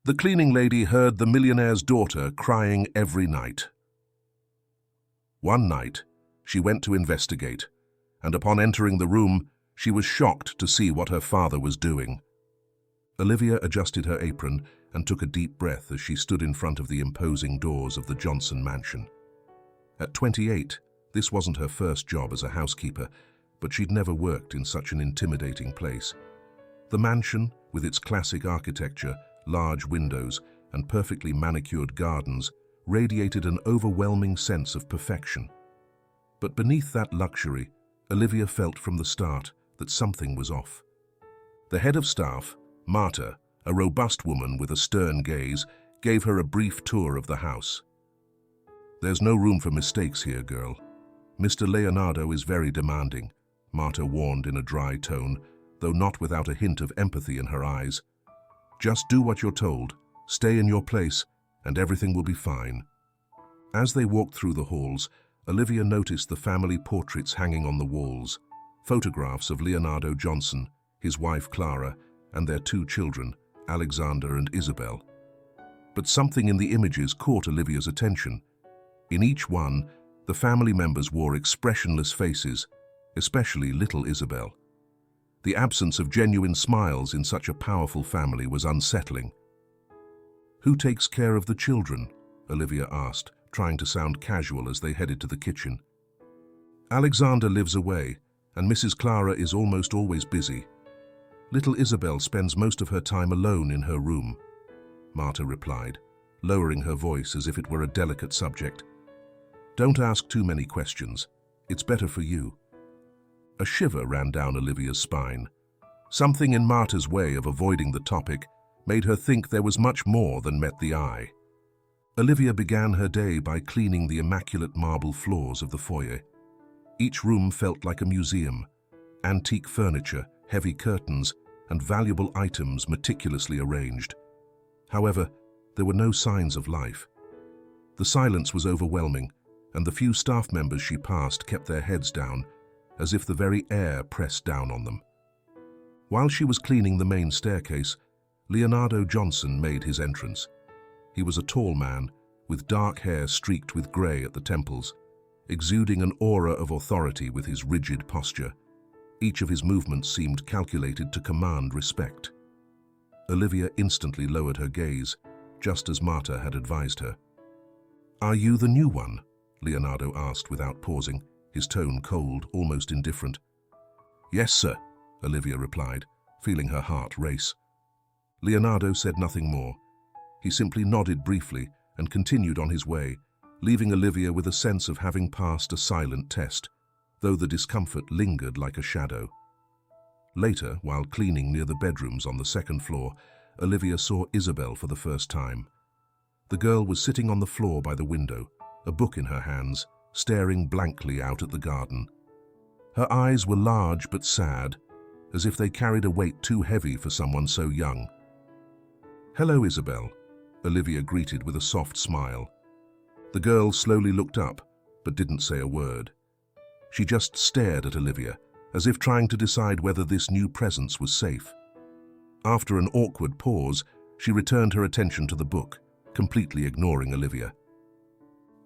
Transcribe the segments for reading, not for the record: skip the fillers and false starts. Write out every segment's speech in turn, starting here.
The cleaning lady heard the millionaire's daughter crying every night. One night, she went to investigate, and upon entering the room, she was shocked to see what her father was doing. Olivia adjusted her apron and took a deep breath as she stood in front of the imposing doors of the Johnson mansion. At 28, this wasn't her first job as a housekeeper, but she'd never worked in such an intimidating place. The mansion, with its classic architecture, large windows, and perfectly manicured gardens, radiated an overwhelming sense of perfection. But beneath that luxury, Olivia felt from the start that something was off. The head of staff, Marta, a robust woman with a stern gaze, gave her a brief tour of the house. "There's no room for mistakes here, girl. Mr. Leonardo is very demanding," Marta warned in a dry tone, though not without a hint of empathy in her eyes. "Just do what you're told, stay in your place, and everything will be fine." As they walked through the halls, Olivia noticed the family portraits hanging on the walls, photographs of Leonardo Johnson, his wife Clara, and their two children, Alexander and Isabel. But something in the images caught Olivia's attention. In each one, the family members wore expressionless faces, especially little Isabel. The absence of genuine smiles in such a powerful family was unsettling. "Who takes care of the children?" Olivia asked, trying to sound casual as they headed to the kitchen. "Alexander lives away, and Mrs. Clara is almost always busy. Little Isabel spends most of her time alone in her room," Marta replied, lowering her voice as if it were a delicate subject. "Don't ask too many questions. It's better for you." A shiver ran down Olivia's spine. Something in Marta's way of avoiding the topic made her think there was much more than met the eye. Olivia began her day by cleaning the immaculate marble floors of the foyer. Each room felt like a museum. Antique furniture, heavy curtains, and valuable items meticulously arranged. However, there were no signs of life. The silence was overwhelming, and the few staff members she passed kept their heads down, as if the very air pressed down on them. While she was cleaning the main staircase, Leonardo Johnson made his entrance. He was a tall man, with dark hair streaked with grey at the temples, exuding an aura of authority with his rigid posture. Each of his movements seemed calculated to command respect. Olivia instantly lowered her gaze, just as Marta had advised her. "Are you the new one?" Leonardo asked without pausing, his tone cold, almost indifferent. "Yes, sir," Olivia replied, feeling her heart race. Leonardo said nothing more. He simply nodded briefly and continued on his way, leaving Olivia with a sense of having passed a silent test, though the discomfort lingered like a shadow. Later, while cleaning near the bedrooms on the second floor, Olivia saw Isabel for the first time. The girl was sitting on the floor by the window, a book in her hands, staring blankly out at the garden. Her eyes were large but sad, as if they carried a weight too heavy for someone so young. "Hello, Isabel," Olivia greeted with a soft smile. The girl slowly looked up, but didn't say a word. She just stared at Olivia, as if trying to decide whether this new presence was safe. After an awkward pause, she returned her attention to the book, completely ignoring Olivia.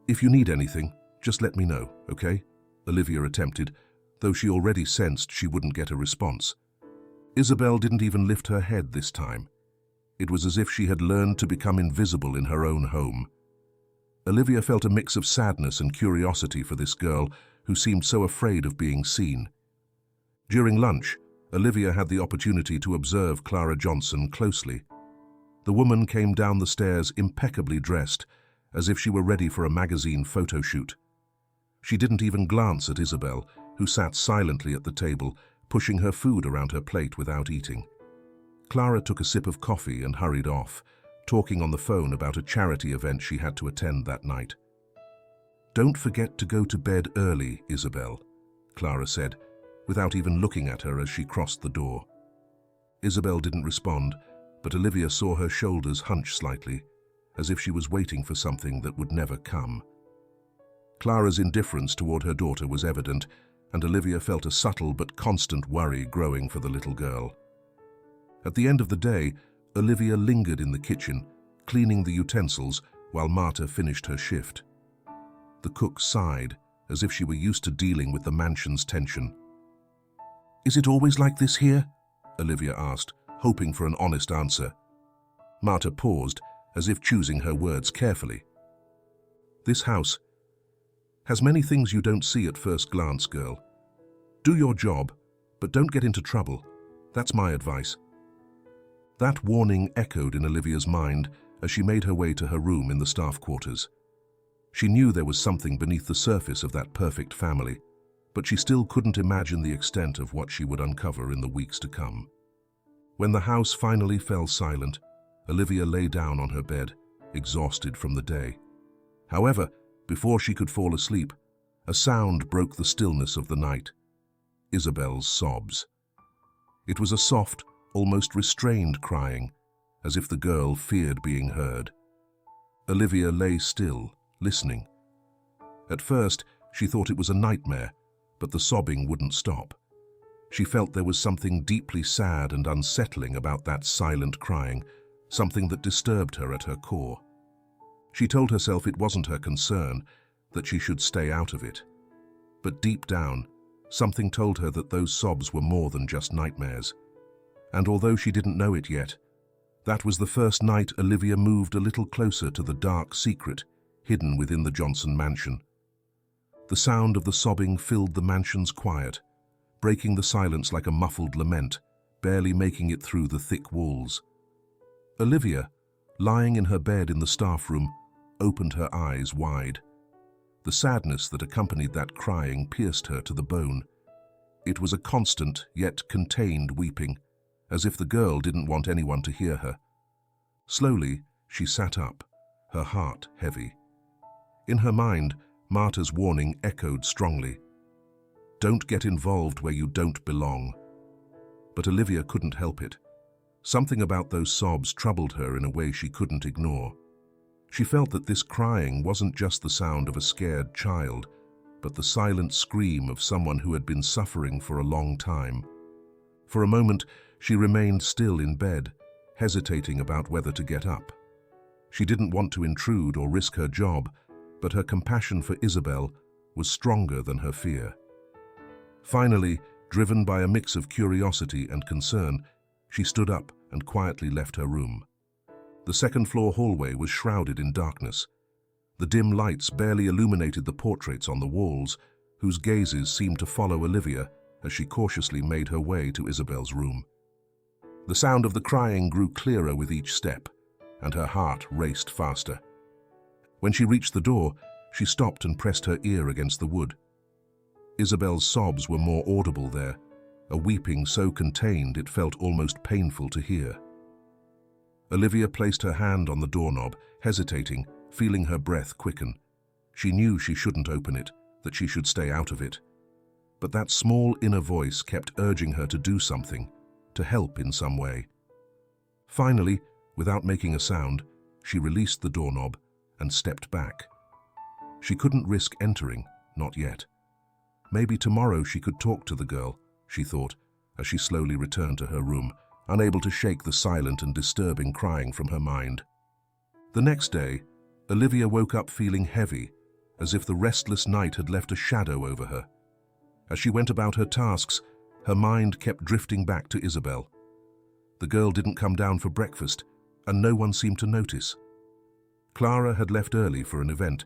"If you need anything, just let me know, okay?" Olivia attempted, though she already sensed she wouldn't get a response. Isabel didn't even lift her head this time. It was as if she had learned to become invisible in her own home. Olivia felt a mix of sadness and curiosity for this girl who seemed so afraid of being seen. During lunch, Olivia had the opportunity to observe Clara Johnson closely. The woman came down the stairs impeccably dressed, as if she were ready for a magazine photo shoot. She didn't even glance at Isabel, who sat silently at the table, pushing her food around her plate without eating. Clara took a sip of coffee and hurried off, talking on the phone about a charity event she had to attend that night. "Don't forget to go to bed early, Isabel," Clara said, without even looking at her as she crossed the door. Isabel didn't respond, but Olivia saw her shoulders hunch slightly, as if she was waiting for something that would never come. Clara's indifference toward her daughter was evident, and Olivia felt a subtle but constant worry growing for the little girl. At the end of the day, Olivia lingered in the kitchen, cleaning the utensils while Marta finished her shift. The cook sighed, as if she were used to dealing with the mansion's tension. "Is it always like this here?" Olivia asked, hoping for an honest answer. Marta paused, as if choosing her words carefully. "This house has many things you don't see at first glance, girl. Do your job, but don't get into trouble. That's my advice." That warning echoed in Olivia's mind as she made her way to her room in the staff quarters. She knew there was something beneath the surface of that perfect family, but she still couldn't imagine the extent of what she would uncover in the weeks to come. When the house finally fell silent, Olivia lay down on her bed, exhausted from the day. However, before she could fall asleep, a sound broke the stillness of the night: Isabel's sobs. It was a soft, almost restrained crying, as if the girl feared being heard. Olivia lay still, listening. At first, she thought it was a nightmare, but the sobbing wouldn't stop. She felt there was something deeply sad and unsettling about that silent crying, something that disturbed her at her core. She told herself it wasn't her concern, that she should stay out of it. But deep down, something told her that those sobs were more than just nightmares. And although she didn't know it yet, that was the first night Olivia moved a little closer to the dark secret hidden within the Johnson mansion. The sound of the sobbing filled the mansion's quiet, breaking the silence like a muffled lament, barely making it through the thick walls. Olivia, lying in her bed in the staff room, opened her eyes wide. The sadness that accompanied that crying pierced her to the bone. It was a constant, yet contained weeping, as if the girl didn't want anyone to hear her. Slowly, she sat up, her heart heavy. In her mind, Marta's warning echoed strongly. Don't get involved where you don't belong. But Olivia couldn't help it. Something about those sobs troubled her in a way she couldn't ignore. She felt that this crying wasn't just the sound of a scared child, but the silent scream of someone who had been suffering for a long time. For a moment, she remained still in bed, hesitating about whether to get up. She didn't want to intrude or risk her job, but her compassion for Isabel was stronger than her fear. Finally, driven by a mix of curiosity and concern, she stood up and quietly left her room. The second-floor hallway was shrouded in darkness. The dim lights barely illuminated the portraits on the walls, whose gazes seemed to follow Olivia as she cautiously made her way to Isabel's room. The sound of the crying grew clearer with each step, and her heart raced faster. When she reached the door, she stopped and pressed her ear against the wood. Isabel's sobs were more audible there, a weeping so contained it felt almost painful to hear. Olivia placed her hand on the doorknob, hesitating, feeling her breath quicken. She knew she shouldn't open it, that she should stay out of it. But that small inner voice kept urging her to do something, to help in some way. Finally, without making a sound, she released the doorknob and stepped back. She couldn't risk entering, not yet. Maybe tomorrow she could talk to the girl, she thought, as she slowly returned to her room, unable to shake the silent and disturbing crying from her mind. The next day, Olivia woke up feeling heavy, as if the restless night had left a shadow over her. As she went about her tasks, her mind kept drifting back to Isabel. The girl didn't come down for breakfast, and no one seemed to notice. Clara had left early for an event,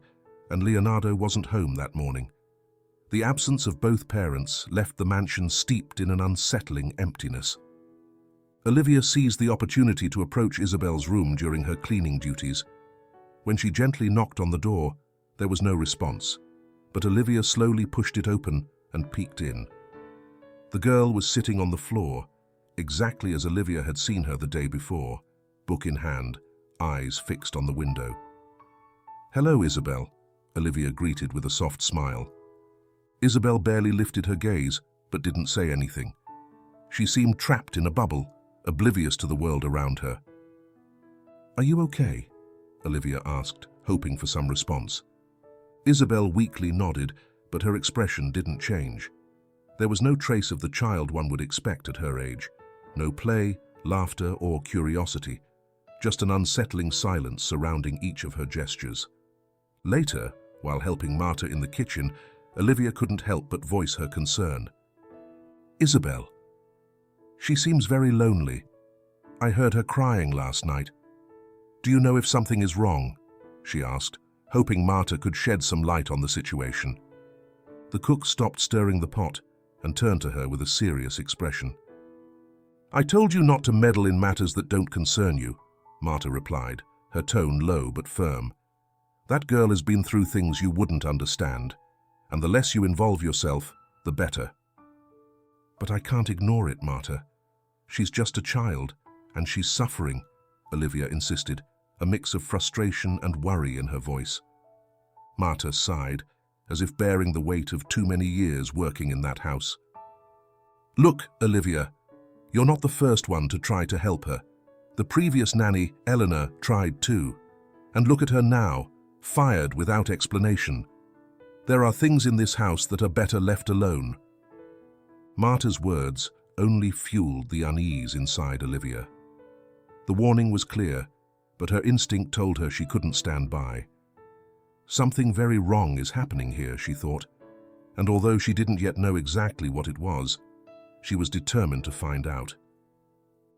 and Leonardo wasn't home that morning. The absence of both parents left the mansion steeped in an unsettling emptiness. Olivia seized the opportunity to approach Isabel's room during her cleaning duties. When she gently knocked on the door, there was no response, but Olivia slowly pushed it open and peeked in. The girl was sitting on the floor, exactly as Olivia had seen her the day before, book in hand, eyes fixed on the window. "Hello, Isabel," Olivia greeted with a soft smile. Isabel barely lifted her gaze, but didn't say anything. She seemed trapped in a bubble, oblivious to the world around her. "Are you okay?" Olivia asked, hoping for some response. Isabel weakly nodded, but her expression didn't change. There was no trace of the child one would expect at her age. No play, laughter or curiosity, just an unsettling silence surrounding each of her gestures. Later, while helping Marta in the kitchen, Olivia couldn't help but voice her concern. "Isabel. She seems very lonely. I heard her crying last night. Do you know if something is wrong?" she asked, hoping Marta could shed some light on the situation. The cook stopped stirring the pot and turned to her with a serious expression. "I told you not to meddle in matters that don't concern you," Marta replied, her tone low but firm. "That girl has been through things you wouldn't understand, and the less you involve yourself, the better." "But I can't ignore it, Marta. She's just a child, and she's suffering," Olivia insisted, a mix of frustration and worry in her voice. Marta sighed, as if bearing the weight of too many years working in that house. "Look, Olivia, you're not the first one to try to help her. The previous nanny, Elena, tried too. And look at her now, fired without explanation. There are things in this house that are better left alone." Marta's words only fueled the unease inside Olivia. The warning was clear, but her instinct told her she couldn't stand by. Something very wrong is happening here, she thought, and although she didn't yet know exactly what it was, she was determined to find out.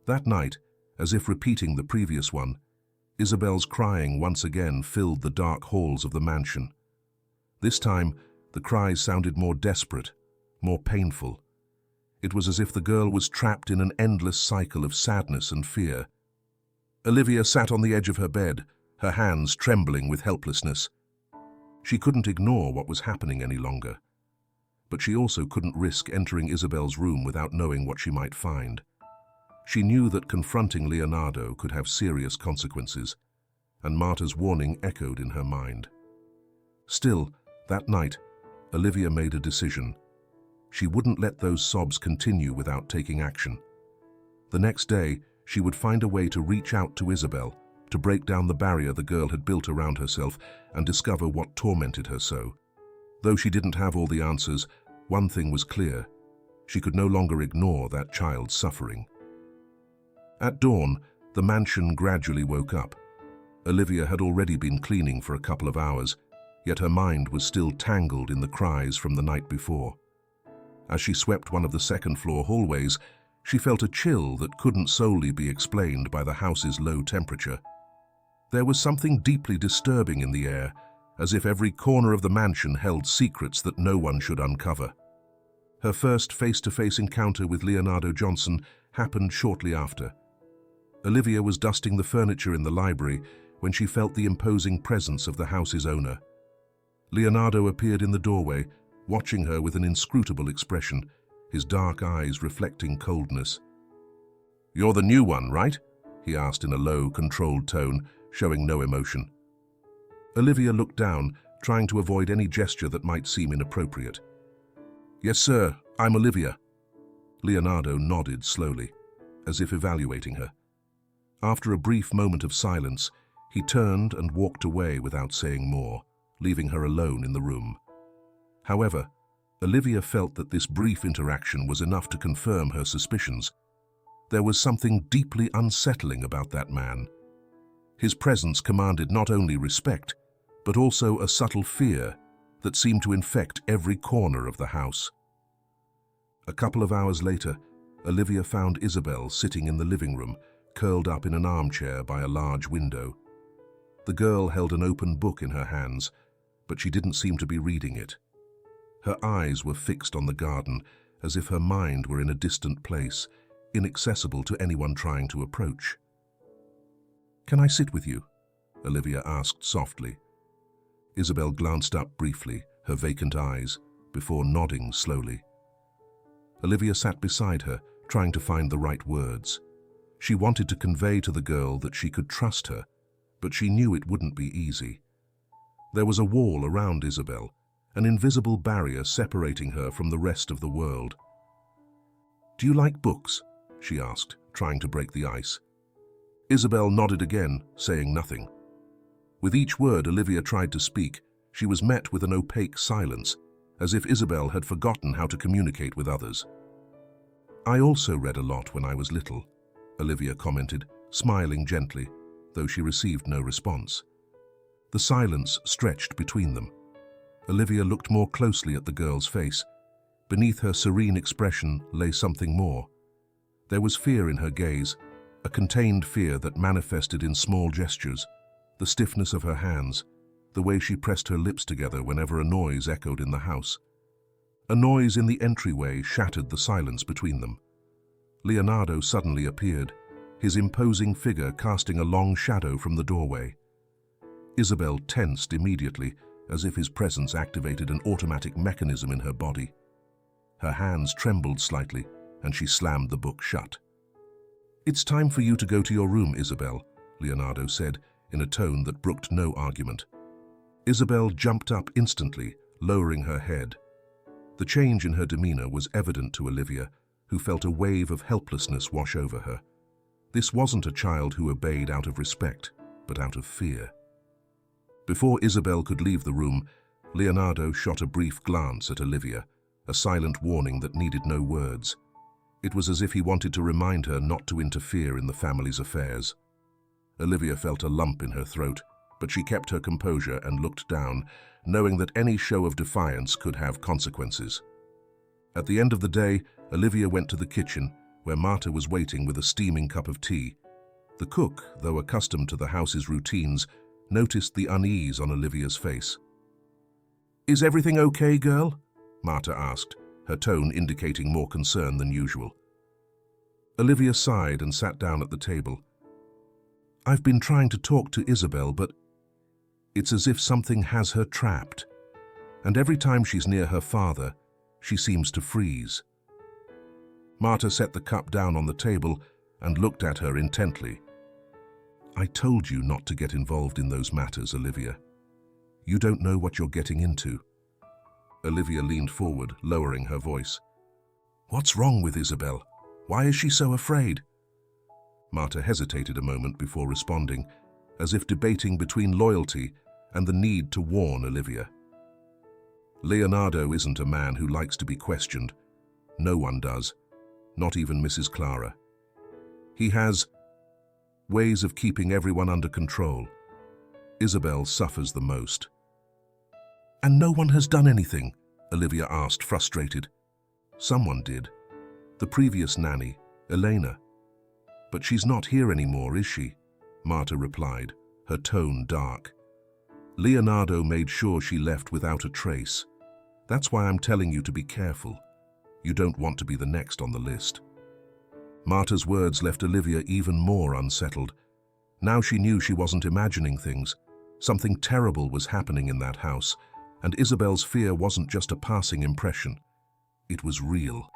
That night, as if repeating the previous one, Isabel's crying once again filled the dark halls of the mansion. This time, the cries sounded more desperate, more painful. It was as if the girl was trapped in an endless cycle of sadness and fear. Olivia sat on the edge of her bed, her hands trembling with helplessness. She couldn't ignore what was happening any longer, but she also couldn't risk entering Isabel's room without knowing what she might find. She knew that confronting Leonardo could have serious consequences, and Marta's warning echoed in her mind. Still, that night, Olivia made a decision. She wouldn't let those sobs continue without taking action. The next day, she would find a way to reach out to Isabel, to break down the barrier the girl had built around herself and discover what tormented her so. Though she didn't have all the answers, one thing was clear. She could no longer ignore that child's suffering. At dawn, the mansion gradually woke up. Olivia had already been cleaning for a couple of hours, yet her mind was still tangled in the cries from the night before. As she swept one of the second-floor hallways, she felt a chill that couldn't solely be explained by the house's low temperature. There was something deeply disturbing in the air, as if every corner of the mansion held secrets that no one should uncover. Her first face-to-face encounter with Leonardo Johnson happened shortly after. Olivia was dusting the furniture in the library when she felt the imposing presence of the house's owner. Leonardo appeared in the doorway, watching her with an inscrutable expression, his dark eyes reflecting coldness. "You're the new one, right?" he asked in a low, controlled tone, showing no emotion. Olivia looked down, trying to avoid any gesture that might seem inappropriate. "Yes, sir, I'm Olivia." Leonardo nodded slowly, as if evaluating her. After a brief moment of silence, he turned and walked away without saying more, leaving her alone in the room. However, Olivia felt that this brief interaction was enough to confirm her suspicions. There was something deeply unsettling about that man. His presence commanded not only respect, but also a subtle fear that seemed to infect every corner of the house. A couple of hours later, Olivia found Isabel sitting in the living room, curled up in an armchair by a large window. The girl held an open book in her hands, but she didn't seem to be reading it. Her eyes were fixed on the garden, as if her mind were in a distant place, inaccessible to anyone trying to approach. "Can I sit with you?" Olivia asked softly. Isabel glanced up briefly, her vacant eyes, before nodding slowly. Olivia sat beside her, trying to find the right words. She wanted to convey to the girl that she could trust her, but she knew it wouldn't be easy. There was a wall around Isabel, an invisible barrier separating her from the rest of the world. "Do you like books?" she asked, trying to break the ice. Isabel nodded again, saying nothing. With each word Olivia tried to speak, she was met with an opaque silence, as if Isabel had forgotten how to communicate with others. "I also read a lot when I was little," Olivia commented, smiling gently, though she received no response. The silence stretched between them. Olivia looked more closely at the girl's face. Beneath her serene expression lay something more. There was fear in her gaze, a contained fear that manifested in small gestures, the stiffness of her hands, the way she pressed her lips together whenever a noise echoed in the house. A noise in the entryway shattered the silence between them. Leonardo suddenly appeared, his imposing figure casting a long shadow from the doorway. Isabel tensed immediately, as if his presence activated an automatic mechanism in her body. Her hands trembled slightly, and she slammed the book shut. "It's time for you to go to your room, Isabel," Leonardo said, in a tone that brooked no argument. Isabel jumped up instantly, lowering her head. The change in her demeanor was evident to Olivia, who felt a wave of helplessness wash over her. This wasn't a child who obeyed out of respect, but out of fear. Before Isabel could leave the room, Leonardo shot a brief glance at Olivia, a silent warning that needed no words. It was as if he wanted to remind her not to interfere in the family's affairs. Olivia felt a lump in her throat, but she kept her composure and looked down, knowing that any show of defiance could have consequences. At the end of the day, Olivia went to the kitchen, where Marta was waiting with a steaming cup of tea. The cook, though accustomed to the house's routines, noticed the unease on Olivia's face. "Is everything okay, girl?" Marta asked, her tone indicating more concern than usual. Olivia sighed and sat down at the table. "I've been trying to talk to Isabel, but it's as if something has her trapped. And every time she's near her father, she seems to freeze." Marta set the cup down on the table and looked at her intently. "I told you not to get involved in those matters, Olivia. You don't know what you're getting into." Olivia leaned forward, lowering her voice. "What's wrong with Isabel? Why is she so afraid?" Marta hesitated a moment before responding, as if debating between loyalty and the need to warn Olivia. "Leonardo isn't a man who likes to be questioned. No one does, not even Mrs. Clara. He has ways of keeping everyone under control. Isabel suffers the most." "And no one has done anything?" Olivia asked, frustrated. "Someone did. The previous nanny, Elena. But she's not here anymore, is she?" Marta replied, her tone dark. "Leonardo made sure she left without a trace. That's why I'm telling you to be careful. You don't want to be the next on the list." Marta's words left Olivia even more unsettled. Now she knew she wasn't imagining things. Something terrible was happening in that house, and Isabel's fear wasn't just a passing impression. It was real.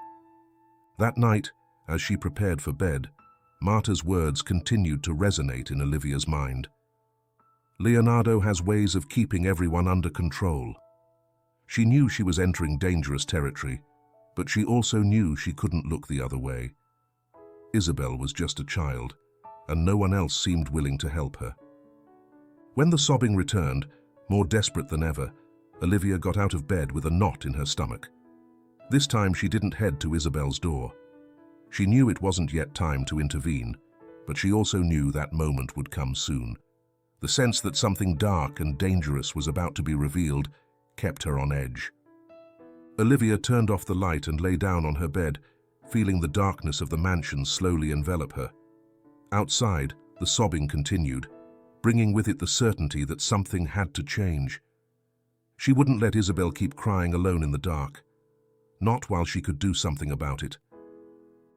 That night, as she prepared for bed, Marta's words continued to resonate in Olivia's mind. Leonardo has ways of keeping everyone under control. She knew she was entering dangerous territory, but she also knew she couldn't look the other way. Isabel was just a child, and no one else seemed willing to help her. When the sobbing returned, more desperate than ever, Olivia got out of bed with a knot in her stomach. This time she didn't head to Isabel's door. She knew it wasn't yet time to intervene, but she also knew that moment would come soon. The sense that something dark and dangerous was about to be revealed kept her on edge. Olivia turned off the light and lay down on her bed, feeling the darkness of the mansion slowly envelop her. Outside, the sobbing continued, bringing with it the certainty that something had to change. She wouldn't let Isabel keep crying alone in the dark. Not while she could do something about it.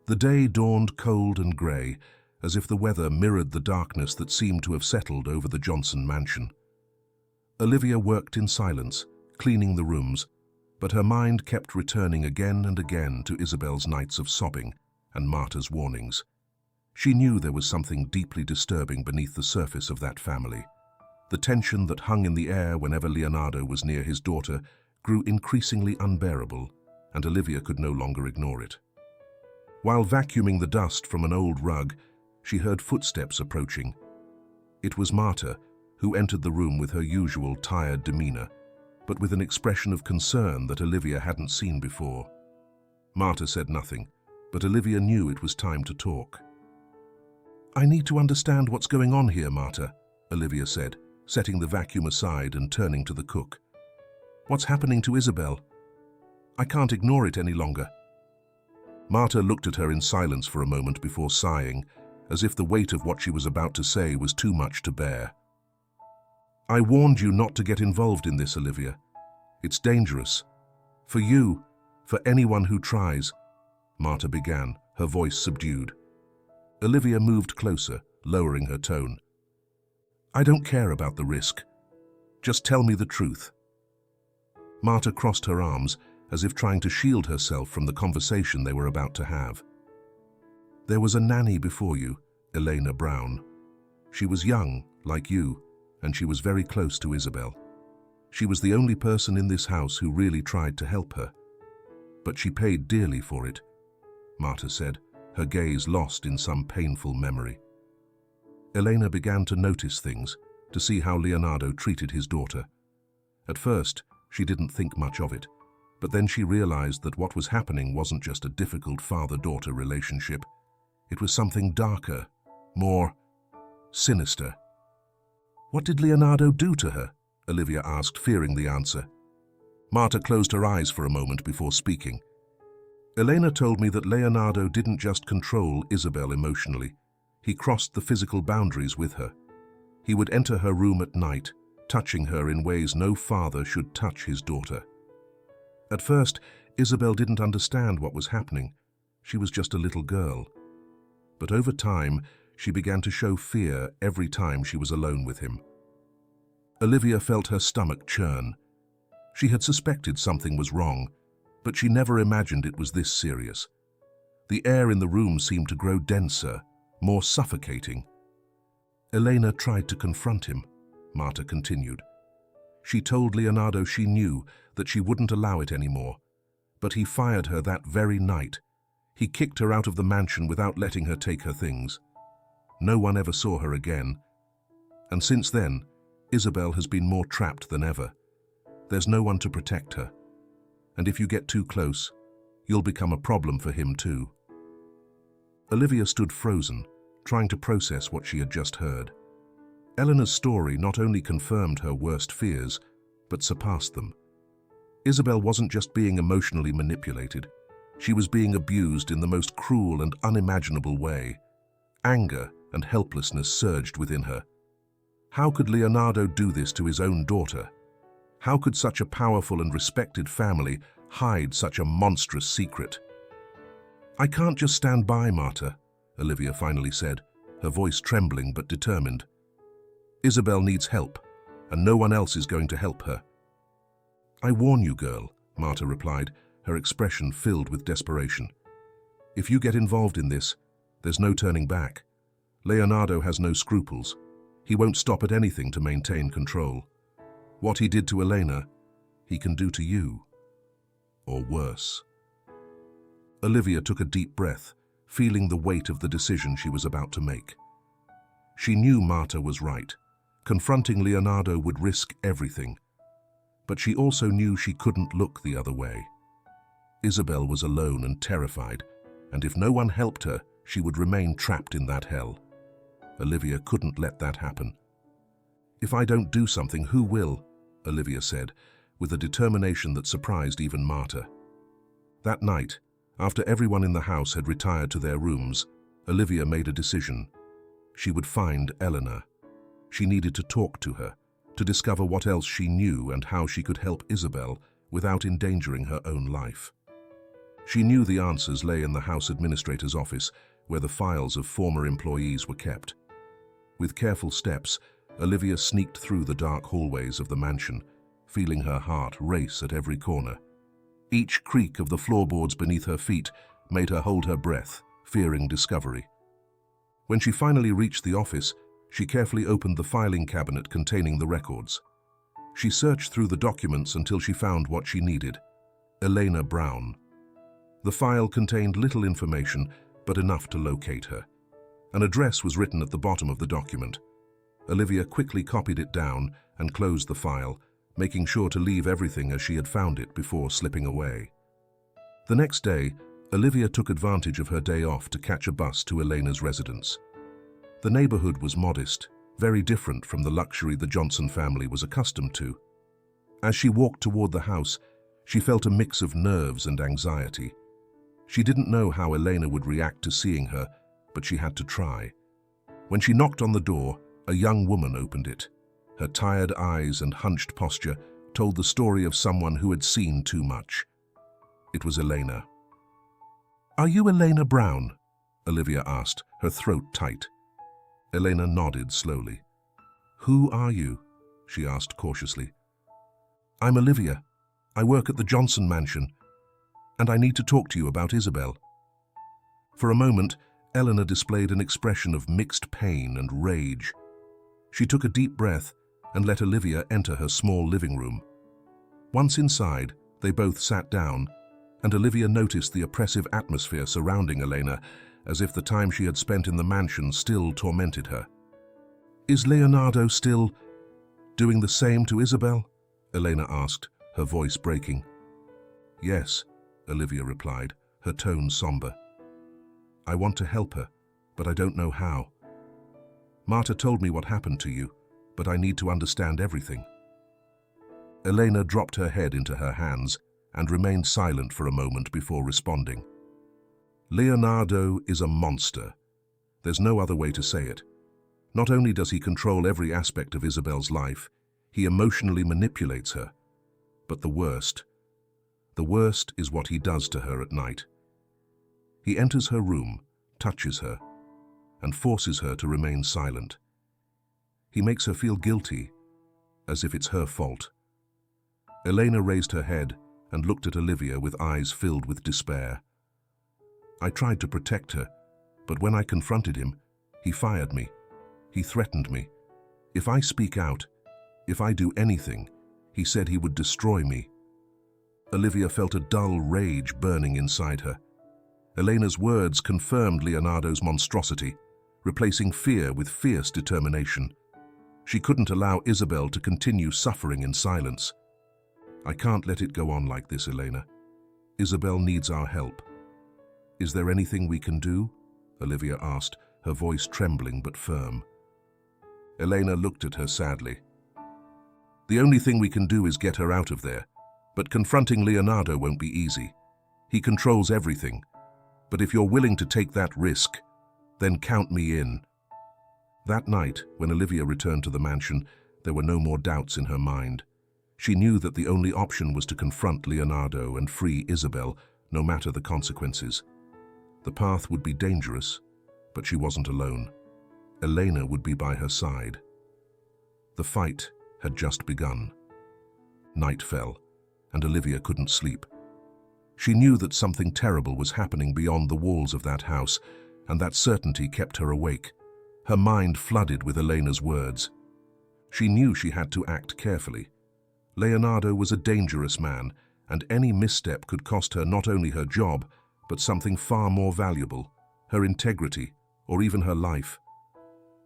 The day dawned cold and grey, as if the weather mirrored the darkness that seemed to have settled over the Johnson mansion. Olivia worked in silence, cleaning the rooms, but her mind kept returning again and again to Isabel's nights of sobbing and Marta's warnings. She knew there was something deeply disturbing beneath the surface of that family. The tension that hung in the air whenever Leonardo was near his daughter grew increasingly unbearable, and Olivia could no longer ignore it. While vacuuming the dust from an old rug, she heard footsteps approaching. It was Marta, who entered the room with her usual tired demeanor, but with an expression of concern that Olivia hadn't seen before. Marta said nothing, but Olivia knew it was time to talk. I need to understand what's going on here, Marta, Olivia said, setting the vacuum aside and turning to the cook. What's happening to Isabel? I can't ignore it any longer. Marta looked at her in silence for a moment before sighing, as if the weight of what she was about to say was too much to bear. I warned you not to get involved in this, Olivia. It's dangerous. For you, for anyone who tries, Marta began, her voice subdued. Olivia moved closer, lowering her tone. I don't care about the risk. Just tell me the truth. Marta crossed her arms, as if trying to shield herself from the conversation they were about to have. There was a nanny before you, Elena Brown. She was young, like you, and she was very close to Isabel. She was the only person in this house who really tried to help her. But she paid dearly for it, Marta said, her gaze lost in some painful memory. Elena began to notice things, to see how Leonardo treated his daughter. At first, she didn't think much of it, but then she realized that what was happening wasn't just a difficult father-daughter relationship. It was something darker, more sinister. What did Leonardo do to her? Olivia asked, fearing the answer. Marta closed her eyes for a moment before speaking. Elena told me that Leonardo didn't just control Isabel emotionally. He crossed the physical boundaries with her. He would enter her room at night, touching her in ways no father should touch his daughter. At first, Isabel didn't understand what was happening. She was just a little girl. But over time, she began to show fear every time she was alone with him. Olivia felt her stomach churn. She had suspected something was wrong, but she never imagined it was this serious. The air in the room seemed to grow denser, more suffocating. Elena tried to confront him, Marta continued. She told Leonardo she knew that she wouldn't allow it anymore, but he fired her that very night. He kicked her out of the mansion without letting her take her things. No one ever saw her again. And since then, Isabel has been more trapped than ever. There's no one to protect her. And if you get too close, you'll become a problem for him too. Olivia stood frozen, trying to process what she had just heard. Elena's story not only confirmed her worst fears, but surpassed them. Isabel wasn't just being emotionally manipulated. She was being abused in the most cruel and unimaginable way. Anger and helplessness surged within her. How could Leonardo do this to his own daughter? How could such a powerful and respected family hide such a monstrous secret? I can't just stand by, Marta, Olivia finally said, her voice trembling but determined. Isabel needs help, and no one else is going to help her. I warn you, girl, Marta replied, her expression filled with desperation. If you get involved in this, there's no turning back. Leonardo has no scruples. He won't stop at anything to maintain control. What he did to Elena, he can do to you. Or worse. Olivia took a deep breath, feeling the weight of the decision she was about to make. She knew Marta was right. Confronting Leonardo would risk everything. But she also knew she couldn't look the other way. Isabel was alone and terrified, and if no one helped her, she would remain trapped in that hell. Olivia couldn't let that happen. If I don't do something, who will? Olivia said, with a determination that surprised even Marta. That night, after everyone in the house had retired to their rooms, Olivia made a decision. She would find Elena. She needed to talk to her, to discover what else she knew and how she could help Isabel without endangering her own life. She knew the answers lay in the house administrator's office, where the files of former employees were kept. With careful steps, Olivia sneaked through the dark hallways of the mansion, feeling her heart race at every corner. Each creak of the floorboards beneath her feet made her hold her breath, fearing discovery. When she finally reached the office, she carefully opened the filing cabinet containing the records. She searched through the documents until she found what she needed: Elena Brown. The file contained little information, but enough to locate her. An address was written at the bottom of the document. Olivia quickly copied it down and closed the file, making sure to leave everything as she had found it before slipping away. The next day, Olivia took advantage of her day off to catch a bus to Elena's residence. The neighborhood was modest, very different from the luxury the Johnson family was accustomed to. As she walked toward the house, she felt a mix of nerves and anxiety. She didn't know how Elena would react to seeing her, but she had to try. When she knocked on the door, a young woman opened it. Her tired eyes and hunched posture told the story of someone who had seen too much. It was Elena. "Are you Elena Brown?" Olivia asked, her throat tight. Elena nodded slowly. "Who are you?" she asked cautiously. "I'm Olivia. I work at the Johnson mansion, and I need to talk to you about Isabel." For a moment, Elena displayed an expression of mixed pain and rage. She took a deep breath and let Olivia enter her small living room. Once inside, they both sat down, and Olivia noticed the oppressive atmosphere surrounding Elena, as if the time she had spent in the mansion still tormented her. "Is Leonardo still doing the same to Isabel?" Elena asked, her voice breaking. "Yes," Olivia replied, her tone somber. "I want to help her, but I don't know how. Marta told me what happened to you, but I need to understand everything." Elena dropped her head into her hands and remained silent for a moment before responding. "Leonardo is a monster. There's no other way to say it. Not only does he control every aspect of Isabel's life, he emotionally manipulates her. But the worst is what he does to her at night. He enters her room, touches her, and forces her to remain silent. He makes her feel guilty, as if it's her fault." Elena raised her head and looked at Olivia with eyes filled with despair. "I tried to protect her, but when I confronted him, he fired me. He threatened me. If I speak out, if I do anything, he said he would destroy me." Olivia felt a dull rage burning inside her. Elena's words confirmed Leonardo's monstrosity, replacing fear with fierce determination. She couldn't allow Isabel to continue suffering in silence. "I can't let it go on like this, Elena. Isabel needs our help." "Is there anything we can do?" Olivia asked, her voice trembling but firm. Elena looked at her sadly. "The only thing we can do is get her out of there, but confronting Leonardo won't be easy. He controls everything. But if you're willing to take that risk, then count me in." That night, when Olivia returned to the mansion, there were no more doubts in her mind. She knew that the only option was to confront Leonardo and free Isabel, no matter the consequences. The path would be dangerous, but she wasn't alone. Elena would be by her side. The fight had just begun. Night fell, and Olivia couldn't sleep. She knew that something terrible was happening beyond the walls of that house, and that certainty kept her awake. Her mind flooded with Elena's words. She knew she had to act carefully. Leonardo was a dangerous man, and any misstep could cost her not only her job, but something far more valuable, her integrity, or even her life.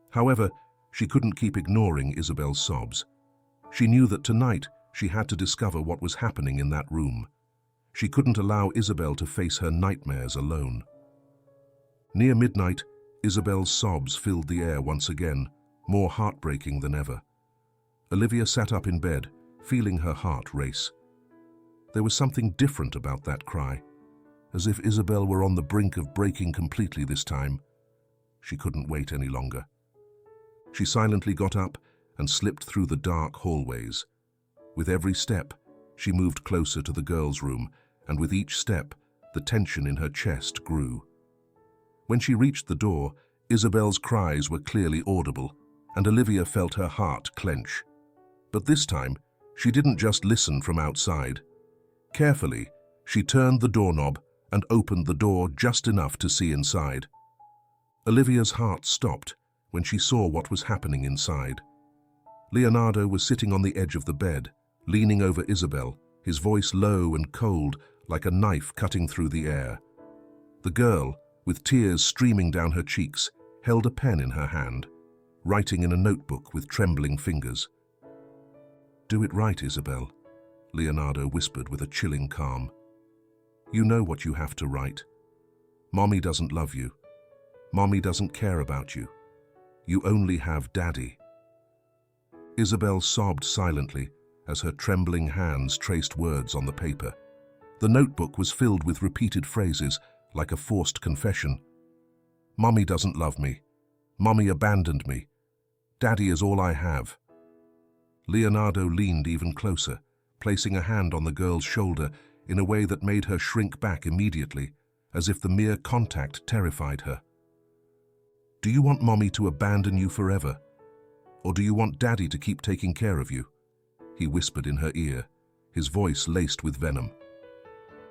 However, she couldn't keep ignoring Isabel's sobs. She knew that tonight she had to discover what was happening in that room. She couldn't allow Isabel to face her nightmares alone. Near midnight, Isabel's sobs filled the air once again, more heartbreaking than ever. Olivia sat up in bed, feeling her heart race. There was something different about that cry, as if Isabel were on the brink of breaking completely this time. She couldn't wait any longer. She silently got up and slipped through the dark hallways. With every step, she moved closer to the girls' room, and with each step, the tension in her chest grew. When she reached the door, Isabel's cries were clearly audible, and Olivia felt her heart clench. But this time, she didn't just listen from outside. Carefully, she turned the doorknob and opened the door just enough to see inside. Olivia's heart stopped when she saw what was happening inside. Leonardo was sitting on the edge of the bed, leaning over Isabel, his voice low and cold, like a knife cutting through the air. The girl, with tears streaming down her cheeks, held a pen in her hand, writing in a notebook with trembling fingers. "Do it right, Isabel," Leonardo whispered with a chilling calm. "You know what you have to write. Mommy doesn't love you. Mommy doesn't care about you. You only have Daddy." Isabel sobbed silently as her trembling hands traced words on the paper. The notebook was filled with repeated phrases, like a forced confession. "Mommy doesn't love me. Mommy abandoned me. Daddy is all I have." Leonardo leaned even closer, placing a hand on the girl's shoulder in a way that made her shrink back immediately, as if the mere contact terrified her. "Do you want Mommy to abandon you forever? Or do you want Daddy to keep taking care of you?" he whispered in her ear, his voice laced with venom.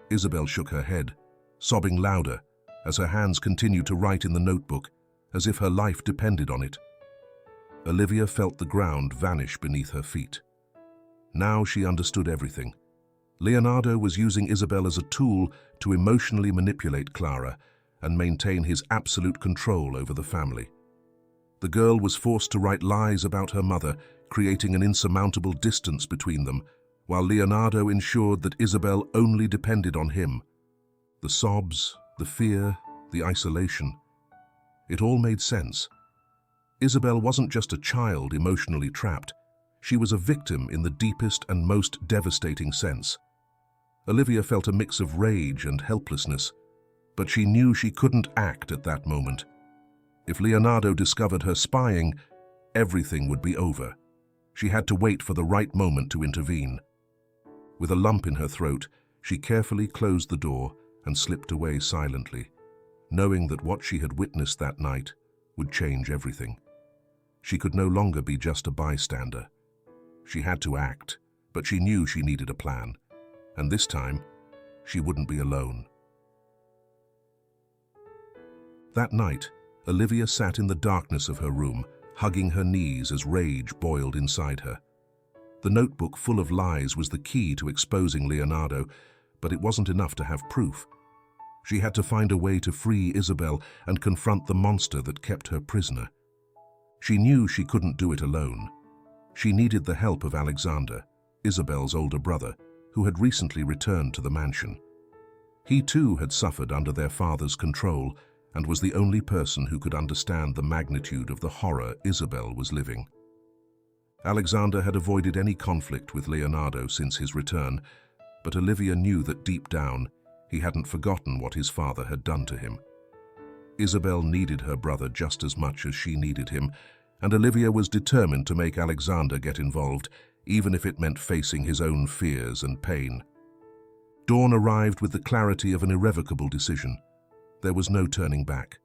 Isabel shook her head, sobbing louder as her hands continued to write in the notebook, as if her life depended on it. Olivia felt the ground vanish beneath her feet. Now she understood everything. Leonardo was using Isabel as a tool to emotionally manipulate Clara and maintain his absolute control over the family. The girl was forced to write lies about her mother, creating an insurmountable distance between them, while Leonardo ensured that Isabel only depended on him. The sobs, the fear, the isolation. It all made sense. Isabel wasn't just a child emotionally trapped. She was a victim in the deepest and most devastating sense. Olivia felt a mix of rage and helplessness, but she knew she couldn't act at that moment. If Leonardo discovered her spying, everything would be over. She had to wait for the right moment to intervene. With a lump in her throat, she carefully closed the door and slipped away silently, knowing that what she had witnessed that night would change everything. She could no longer be just a bystander. She had to act, but she knew she needed a plan, and this time, she wouldn't be alone. That night, Olivia sat in the darkness of her room, hugging her knees as rage boiled inside her. The notebook full of lies was the key to exposing Leonardo, but it wasn't enough to have proof. She had to find a way to free Isabel and confront the monster that kept her prisoner. She knew she couldn't do it alone. She needed the help of Alexander, Isabel's older brother, who had recently returned to the mansion. He too had suffered under their father's control and was the only person who could understand the magnitude of the horror Isabel was living. Alexander had avoided any conflict with Leonardo since his return, but Olivia knew that deep down he hadn't forgotten what his father had done to him. Isabel needed her brother just as much as she needed him, and Olivia was determined to make Alexander get involved, even if it meant facing his own fears and pain. Dawn arrived with the clarity of an irrevocable decision. There was no turning back.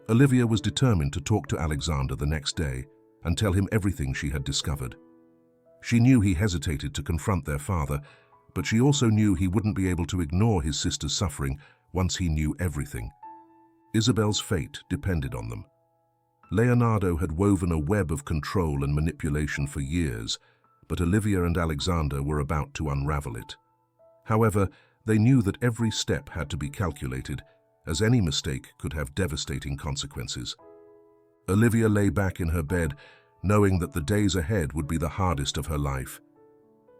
Olivia was determined to talk to Alexander the next day and tell him everything she had discovered. She knew he hesitated to confront their father, but she also knew he wouldn't be able to ignore his sister's suffering once he knew everything. Isabel's fate depended on them. Leonardo had woven a web of control and manipulation for years, but Olivia and Alexander were about to unravel it. However, they knew that every step had to be calculated, as any mistake could have devastating consequences. Olivia lay back in her bed, knowing that the days ahead would be the hardest of her life.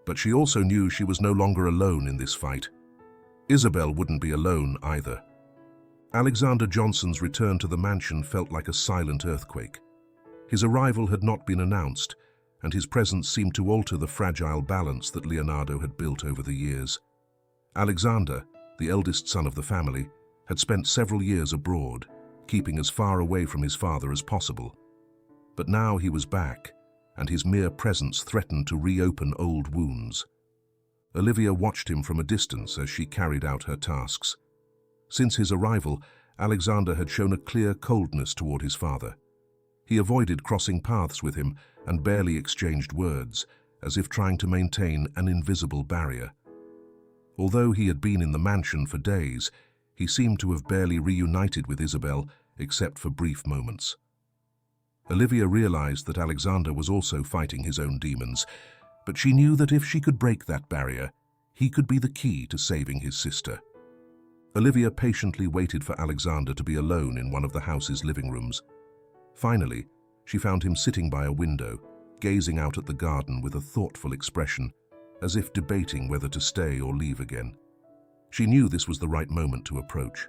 But she also knew she was no longer alone in this fight. Isabel wouldn't be alone either. Alexander Johnson's return to the mansion felt like a silent earthquake. His arrival had not been announced, and his presence seemed to alter the fragile balance that Leonardo had built over the years. Alexander, the eldest son of the family, had spent several years abroad, keeping as far away from his father as possible. But now he was back, and his mere presence threatened to reopen old wounds. Olivia watched him from a distance as she carried out her tasks. Since his arrival, Alexander had shown a clear coldness toward his father. He avoided crossing paths with him and barely exchanged words, as if trying to maintain an invisible barrier. Although he had been in the mansion for days, he seemed to have barely reunited with Isabel, except for brief moments. Olivia realized that Alexander was also fighting his own demons, but she knew that if she could break that barrier, he could be the key to saving his sister. Olivia patiently waited for Alexander to be alone in one of the house's living rooms. Finally, she found him sitting by a window, gazing out at the garden with a thoughtful expression, as if debating whether to stay or leave again. She knew this was the right moment to approach.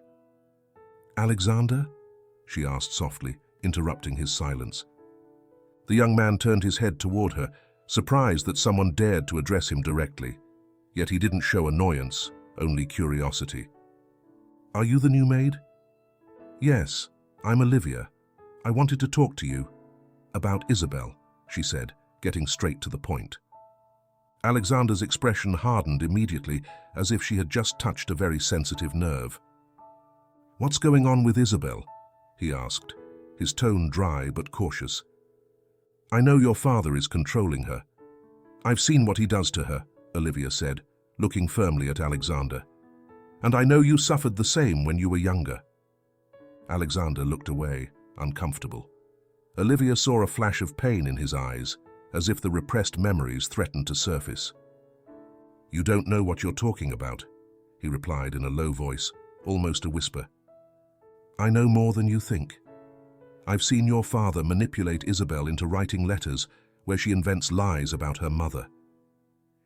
"Alexander?" she asked softly, interrupting his silence. The young man turned his head toward her, surprised that someone dared to address him directly. Yet he didn't show annoyance, only curiosity. "Are you the new maid?" "Yes, I'm Olivia. I wanted to talk to you about Isabel," she said, getting straight to the point. Alexander's expression hardened immediately, as if she had just touched a very sensitive nerve. "What's going on with Isabel?" he asked, his tone dry but cautious. "I know your father is controlling her. I've seen what he does to her," Olivia said, looking firmly at Alexander. "And I know you suffered the same when you were younger." Alexander looked away, uncomfortable. Olivia saw a flash of pain in his eyes, as if the repressed memories threatened to surface. "You don't know what you're talking about," he replied in a low voice, almost a whisper. "I know more than you think. I've seen your father manipulate Isabel into writing letters where she invents lies about her mother.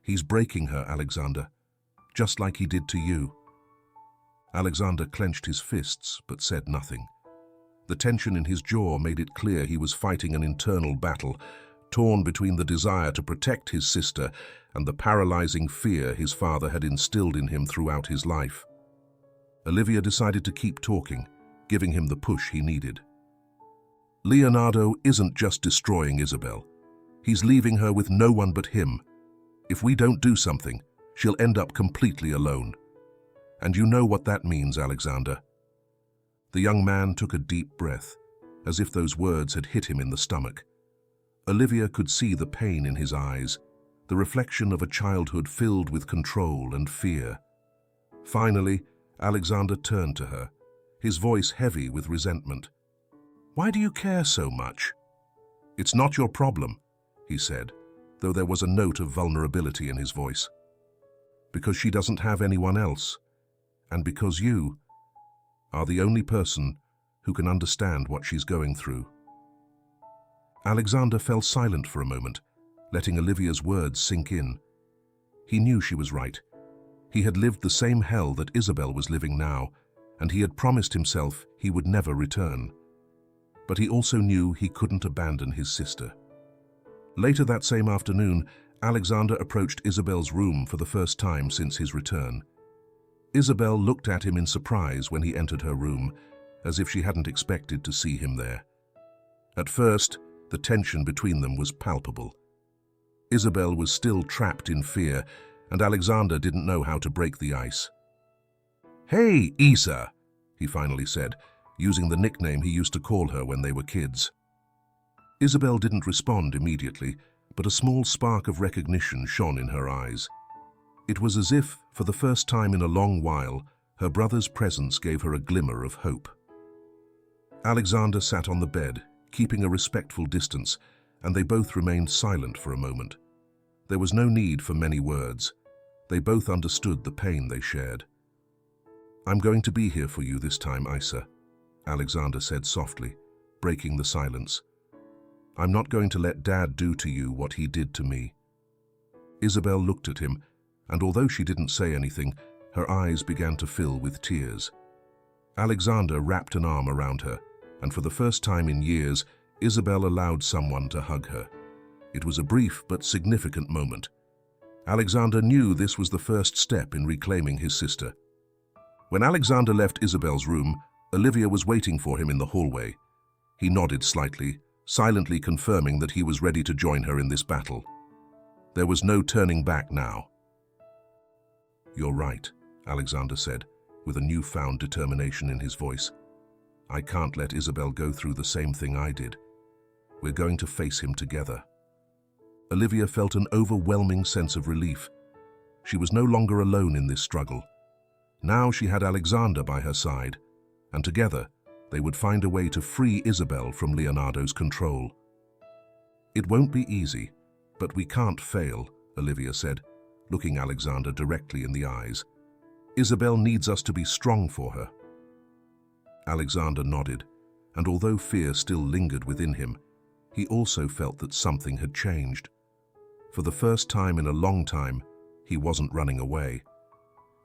He's breaking her, Alexander, just like he did to you." Alexander clenched his fists but said nothing. The tension in his jaw made it clear he was fighting an internal battle, torn between the desire to protect his sister and the paralyzing fear his father had instilled in him throughout his life. Olivia decided to keep talking, giving him the push he needed. "Leonardo isn't just destroying Isabel. He's leaving her with no one but him. If we don't do something, she'll end up completely alone. And you know what that means, Alexander." The young man took a deep breath, as if those words had hit him in the stomach. Olivia could see the pain in his eyes, the reflection of a childhood filled with control and fear. Finally, Alexander turned to her, his voice heavy with resentment. "Why do you care so much?" "It's not your problem," he said, though there was a note of vulnerability in his voice. "Because she doesn't have anyone else, and because you are the only person who can understand what she's going through." Alexander fell silent for a moment, letting Olivia's words sink in. He knew she was right. He had lived the same hell that Isabel was living now, and he had promised himself he would never return. But he also knew he couldn't abandon his sister. Later that same afternoon, Alexander approached Isabel's room for the first time since his return. Isabel looked at him in surprise when he entered her room, as if she hadn't expected to see him there. At first, the tension between them was palpable. Isabel was still trapped in fear, and Alexander didn't know how to break the ice. "Hey, Isa," he finally said, using the nickname he used to call her when they were kids. Isabel didn't respond immediately, but a small spark of recognition shone in her eyes. It was as if, for the first time in a long while, her brother's presence gave her a glimmer of hope. Alexander sat on the bed, keeping a respectful distance, and they both remained silent for a moment. There was no need for many words. They both understood the pain they shared. "I'm going to be here for you this time, Isa," Alexander said softly, breaking the silence. "I'm not going to let Dad do to you what he did to me." Isabel looked at him, and although she didn't say anything, her eyes began to fill with tears. Alexander wrapped an arm around her, and for the first time in years, Isabel allowed someone to hug her. It was a brief but significant moment. Alexander knew this was the first step in reclaiming his sister. When Alexander left Isabel's room, Olivia was waiting for him in the hallway. He nodded slightly, silently confirming that he was ready to join her in this battle. There was no turning back now. "You're right," Alexander said, with a newfound determination in his voice. "I can't let Isabel go through the same thing I did. We're going to face him together." Olivia felt an overwhelming sense of relief. She was no longer alone in this struggle. Now she had Alexander by her side, and together they would find a way to free Isabel from Leonardo's control. "It won't be easy, but we can't fail," Olivia said, looking Alexander directly in the eyes. "Isabel needs us to be strong for her." Alexander nodded, and although fear still lingered within him, he also felt that something had changed. For the first time in a long time, he wasn't running away.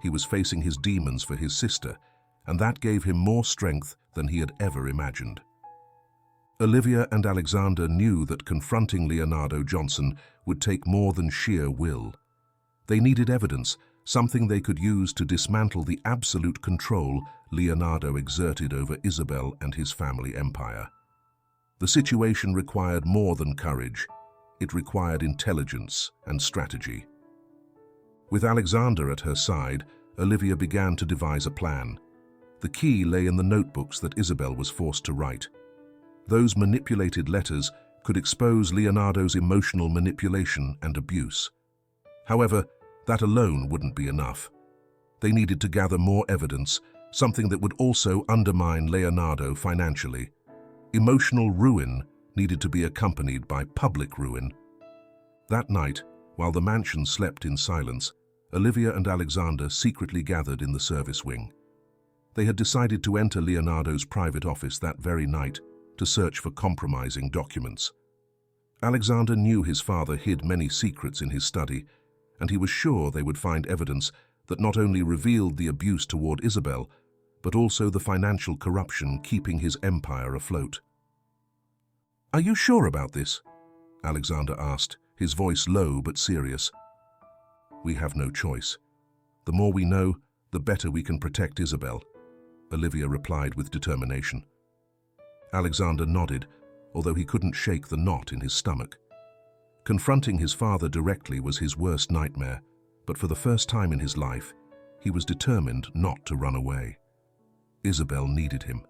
He was facing his demons for his sister, and that gave him more strength than he had ever imagined. Olivia and Alexander knew that confronting Leonardo Johnson would take more than sheer will. They needed evidence, something they could use to dismantle the absolute control Leonardo exerted over Isabel and his family empire. The situation required more than courage. It required intelligence and strategy. With Alexander at her side, Olivia began to devise a plan. The key lay in the notebooks that Isabel was forced to write. Those manipulated letters could expose Leonardo's emotional manipulation and abuse. However, that alone wouldn't be enough. They needed to gather more evidence, something that would also undermine Leonardo financially. Emotional ruin needed to be accompanied by public ruin. That night, while the mansion slept in silence, Olivia and Alexander secretly gathered in the service wing. They had decided to enter Leonardo's private office that very night to search for compromising documents. Alexander knew his father hid many secrets in his study, and he was sure they would find evidence that not only revealed the abuse toward Isabel, but also the financial corruption keeping his empire afloat. "Are you sure about this?" Alexander asked, his voice low but serious. "We have no choice. The more we know, the better we can protect Isabel," Olivia replied with determination. Alexander nodded, although he couldn't shake the knot in his stomach. Confronting his father directly was his worst nightmare, but for the first time in his life, he was determined not to run away. Isabel needed him.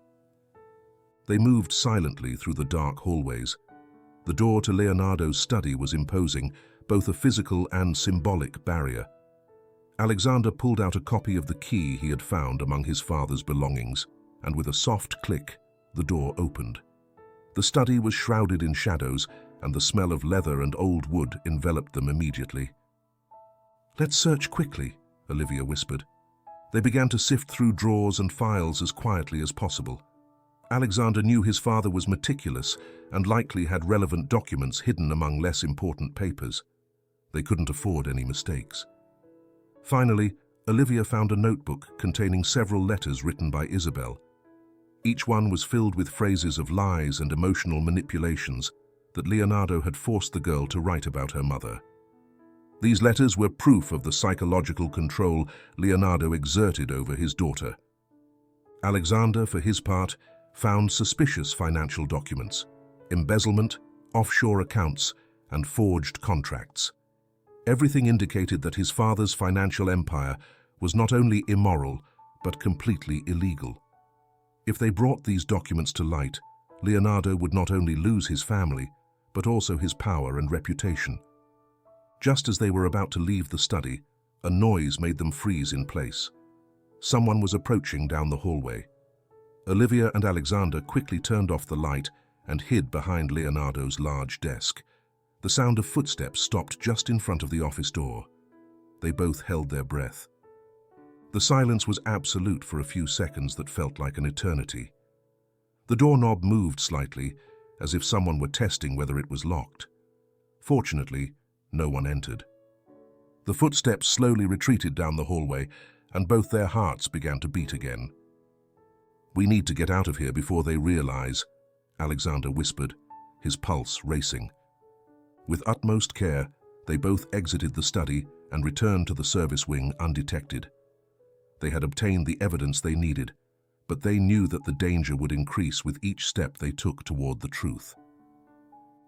They moved silently through the dark hallways. The door to Leonardo's study was imposing, both a physical and symbolic barrier. Alexander pulled out a copy of the key he had found among his father's belongings, and with a soft click, the door opened. The study was shrouded in shadows, and the smell of leather and old wood enveloped them immediately. "Let's search quickly," Olivia whispered. They began to sift through drawers and files as quietly as possible. Alexander knew his father was meticulous and likely had relevant documents hidden among less important papers. They couldn't afford any mistakes. Finally, Olivia found a notebook containing several letters written by Isabel. Each one was filled with phrases of lies and emotional manipulations that Leonardo had forced the girl to write about her mother. These letters were proof of the psychological control Leonardo exerted over his daughter. Alexander, for his part, found suspicious financial documents, embezzlement, offshore accounts, and forged contracts. Everything indicated that his father's financial empire was not only immoral, but completely illegal. If they brought these documents to light, Leonardo would not only lose his family, but also his power and reputation. Just as they were about to leave the study, a noise made them freeze in place. Someone was approaching down the hallway. Olivia and Alexander quickly turned off the light and hid behind Leonardo's large desk. The sound of footsteps stopped just in front of the office door. They both held their breath. The silence was absolute for a few seconds that felt like an eternity. The doorknob moved slightly, as if someone were testing whether it was locked. Fortunately, no one entered. The footsteps slowly retreated down the hallway, and both their hearts began to beat again. "We need to get out of here before they realize," Alexander whispered, his pulse racing. With utmost care, they both exited the study and returned to the service wing undetected. They had obtained the evidence they needed, but they knew that the danger would increase with each step they took toward the truth.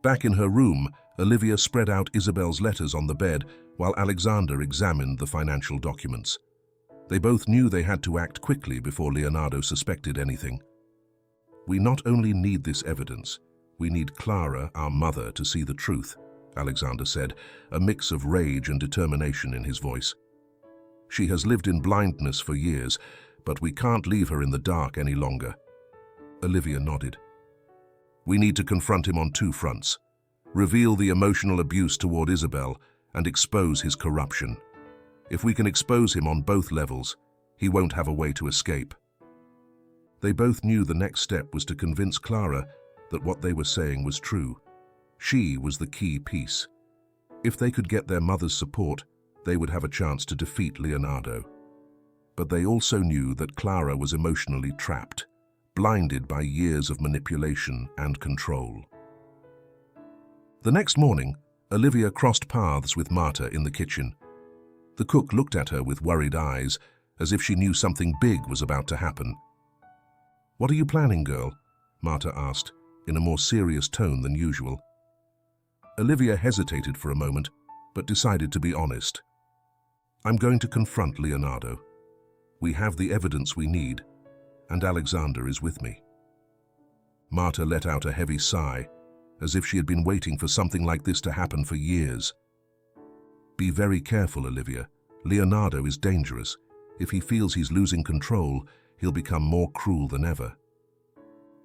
Back in her room, Olivia spread out Isabel's letters on the bed while Alexander examined the financial documents. They both knew they had to act quickly before Leonardo suspected anything. "We not only need this evidence, we need Clara, our mother, to see the truth," Alexander said, a mix of rage and determination in his voice. "She has lived in blindness for years, but we can't leave her in the dark any longer." Olivia nodded. "We need to confront him on two fronts. Reveal the emotional abuse toward Isabel and expose his corruption. If we can expose him on both levels, he won't have a way to escape." They both knew the next step was to convince Clara that what they were saying was true. She was the key piece. If they could get their mother's support, they would have a chance to defeat Leonardo. But they also knew that Clara was emotionally trapped, blinded by years of manipulation and control. The next morning, Olivia crossed paths with Marta in the kitchen. The cook looked at her with worried eyes, as if she knew something big was about to happen. "What are you planning, girl?" Marta asked, in a more serious tone than usual. Olivia hesitated for a moment, but decided to be honest. "I'm going to confront Leonardo. We have the evidence we need, and Alexander is with me." Marta let out a heavy sigh, as if she had been waiting for something like this to happen for years. "Be very careful, Olivia. Leonardo is dangerous. If he feels he's losing control, he'll become more cruel than ever."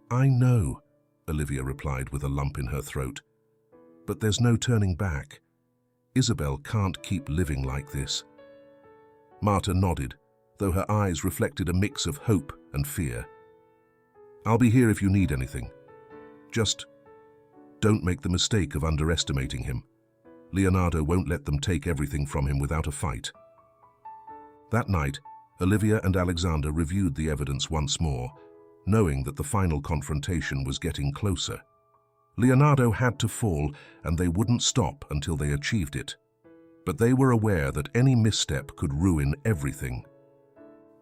"I know," Olivia replied with a lump in her throat. "But there's no turning back. Isabel can't keep living like this." Marta nodded, though her eyes reflected a mix of hope and fear. "I'll be here if you need anything. Just don't make the mistake of underestimating him. Leonardo won't let them take everything from him without a fight." That night, Olivia and Alexander reviewed the evidence once more, knowing that the final confrontation was getting closer. Leonardo had to fall, and they wouldn't stop until they achieved it. But they were aware that any misstep could ruin everything.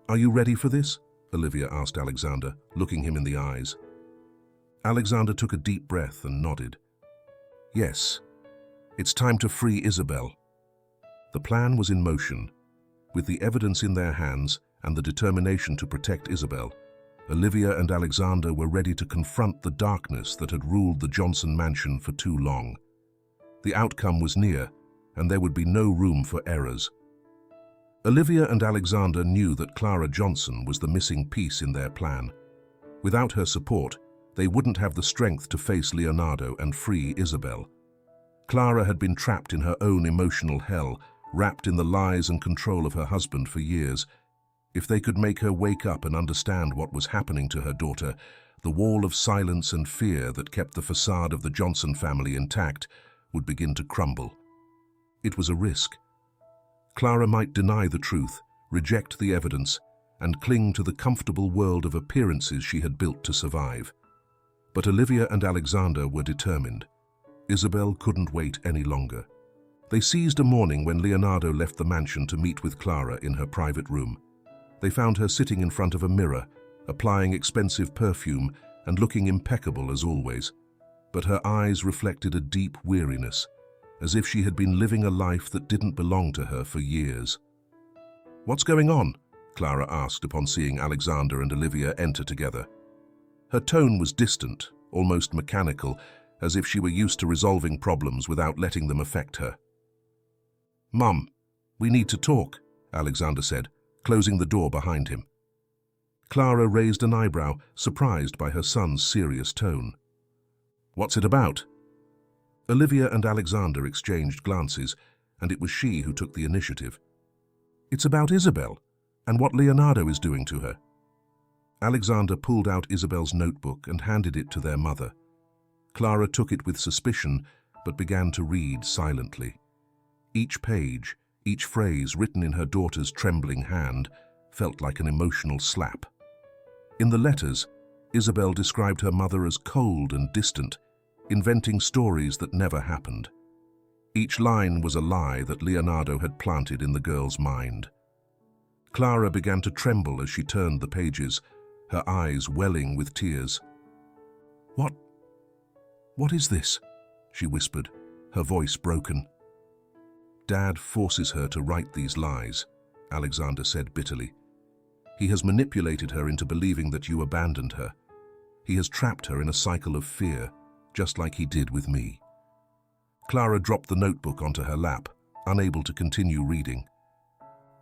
"Are you ready for this?" Olivia asked Alexander, looking him in the eyes. Alexander took a deep breath and nodded. "Yes, it's time to free Isabel." The plan was in motion. With the evidence in their hands and the determination to protect Isabel, Olivia and Alexander were ready to confront the darkness that had ruled the Johnson mansion for too long. The outcome was near, and there would be no room for errors. Olivia and Alexander knew that Clara Johnson was the missing piece in their plan. Without her support, they wouldn't have the strength to face Leonardo and free Isabel. Clara had been trapped in her own emotional hell, wrapped in the lies and control of her husband for years. If they could make her wake up and understand what was happening to her daughter, the wall of silence and fear that kept the facade of the Johnson family intact would begin to crumble. It was a risk. Clara might deny the truth, reject the evidence, and cling to the comfortable world of appearances she had built to survive. But Olivia and Alexander were determined. Isabel couldn't wait any longer. They seized a morning when Leonardo left the mansion to meet with Clara in her private room. They found her sitting in front of a mirror, applying expensive perfume and looking impeccable as always. But her eyes reflected a deep weariness, as if she had been living a life that didn't belong to her for years. "What's going on?" Clara asked upon seeing Alexander and Olivia enter together. Her tone was distant, almost mechanical, as if she were used to resolving problems without letting them affect her. "Mum, we need to talk," Alexander said, closing the door behind him. Clara raised an eyebrow, surprised by her son's serious tone. "What's it about?" Olivia and Alexander exchanged glances, and it was she who took the initiative. "It's about Isabel, and what Leonardo is doing to her." Alexander pulled out Isabel's notebook and handed it to their mother. Clara took it with suspicion, but began to read silently. Each page, each phrase written in her daughter's trembling hand, felt like an emotional slap. In the letters, Isabel described her mother as cold and distant, inventing stories that never happened. Each line was a lie that Leonardo had planted in the girl's mind. Clara began to tremble as she turned the pages, her eyes welling with tears. What is this?" she whispered, her voice broken. "Dad forces her to write these lies," Alexander said bitterly. "He has manipulated her into believing that you abandoned her. He has trapped her in a cycle of fear, just like he did with me." Clara dropped the notebook onto her lap, unable to continue reading.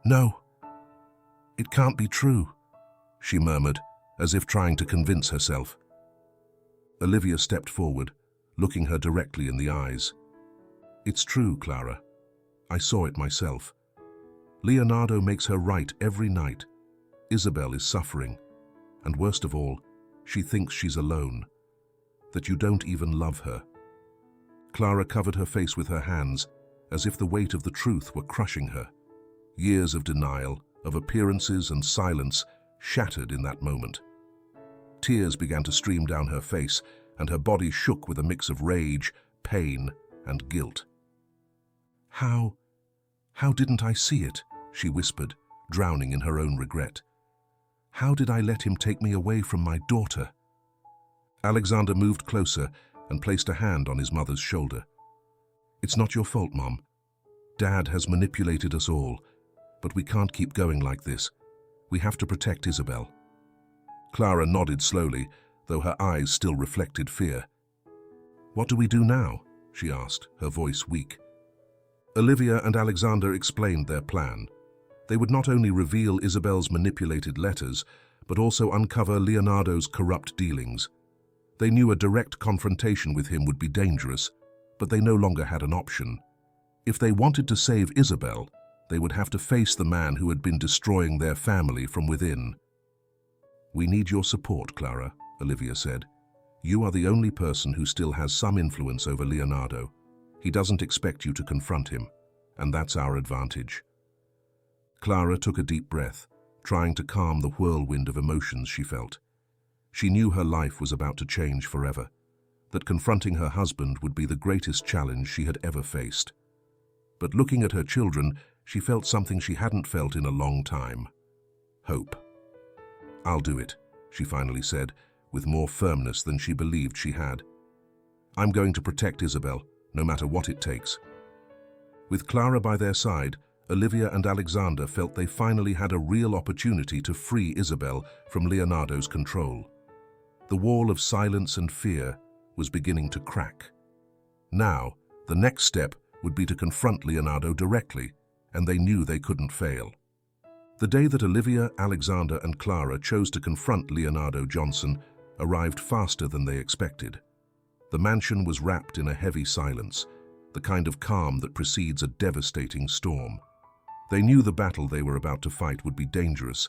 "No, it can't be true," she murmured, as if trying to convince herself. Olivia stepped forward, looking her directly in the eyes. "It's true, Clara. I saw it myself. Leonardo makes her write every night. Isabel is suffering, and worst of all, she thinks she's alone, that you don't even love her." Clara covered her face with her hands, as if the weight of the truth were crushing her. Years of denial, of appearances and silence, shattered in that moment. Tears began to stream down her face, and her body shook with a mix of rage, pain, and guilt. How didn't I see it?" she whispered, drowning in her own regret. "How did I let him take me away from my daughter?" Alexander moved closer and placed a hand on his mother's shoulder. "It's not your fault, Mom. Dad has manipulated us all, but we can't keep going like this. We have to protect Isabel." Clara nodded slowly, though her eyes still reflected fear. "What do we do now?" she asked, her voice weak. Olivia and Alexander explained their plan. They would not only reveal Isabel's manipulated letters, but also uncover Leonardo's corrupt dealings. They knew a direct confrontation with him would be dangerous, but they no longer had an option. If they wanted to save Isabel, they would have to face the man who had been destroying their family from within. "We need your support, Clara," Olivia said. "You are the only person who still has some influence over Leonardo. He doesn't expect you to confront him, and that's our advantage." Clara took a deep breath, trying to calm the whirlwind of emotions she felt. She knew her life was about to change forever, that confronting her husband would be the greatest challenge she had ever faced. But looking at her children, she felt something she hadn't felt in a long time: hope. "I'll do it," she finally said, with more firmness than she believed she had. "I'm going to protect Isabel, no matter what it takes." With Clara by their side, Olivia and Alexander felt they finally had a real opportunity to free Isabel from Leonardo's control. The wall of silence and fear was beginning to crack. Now, the next step would be to confront Leonardo directly, and they knew they couldn't fail. The day that Olivia, Alexander, and Clara chose to confront Leonardo Johnson arrived faster than they expected. The mansion was wrapped in a heavy silence, the kind of calm that precedes a devastating storm. They knew the battle they were about to fight would be dangerous,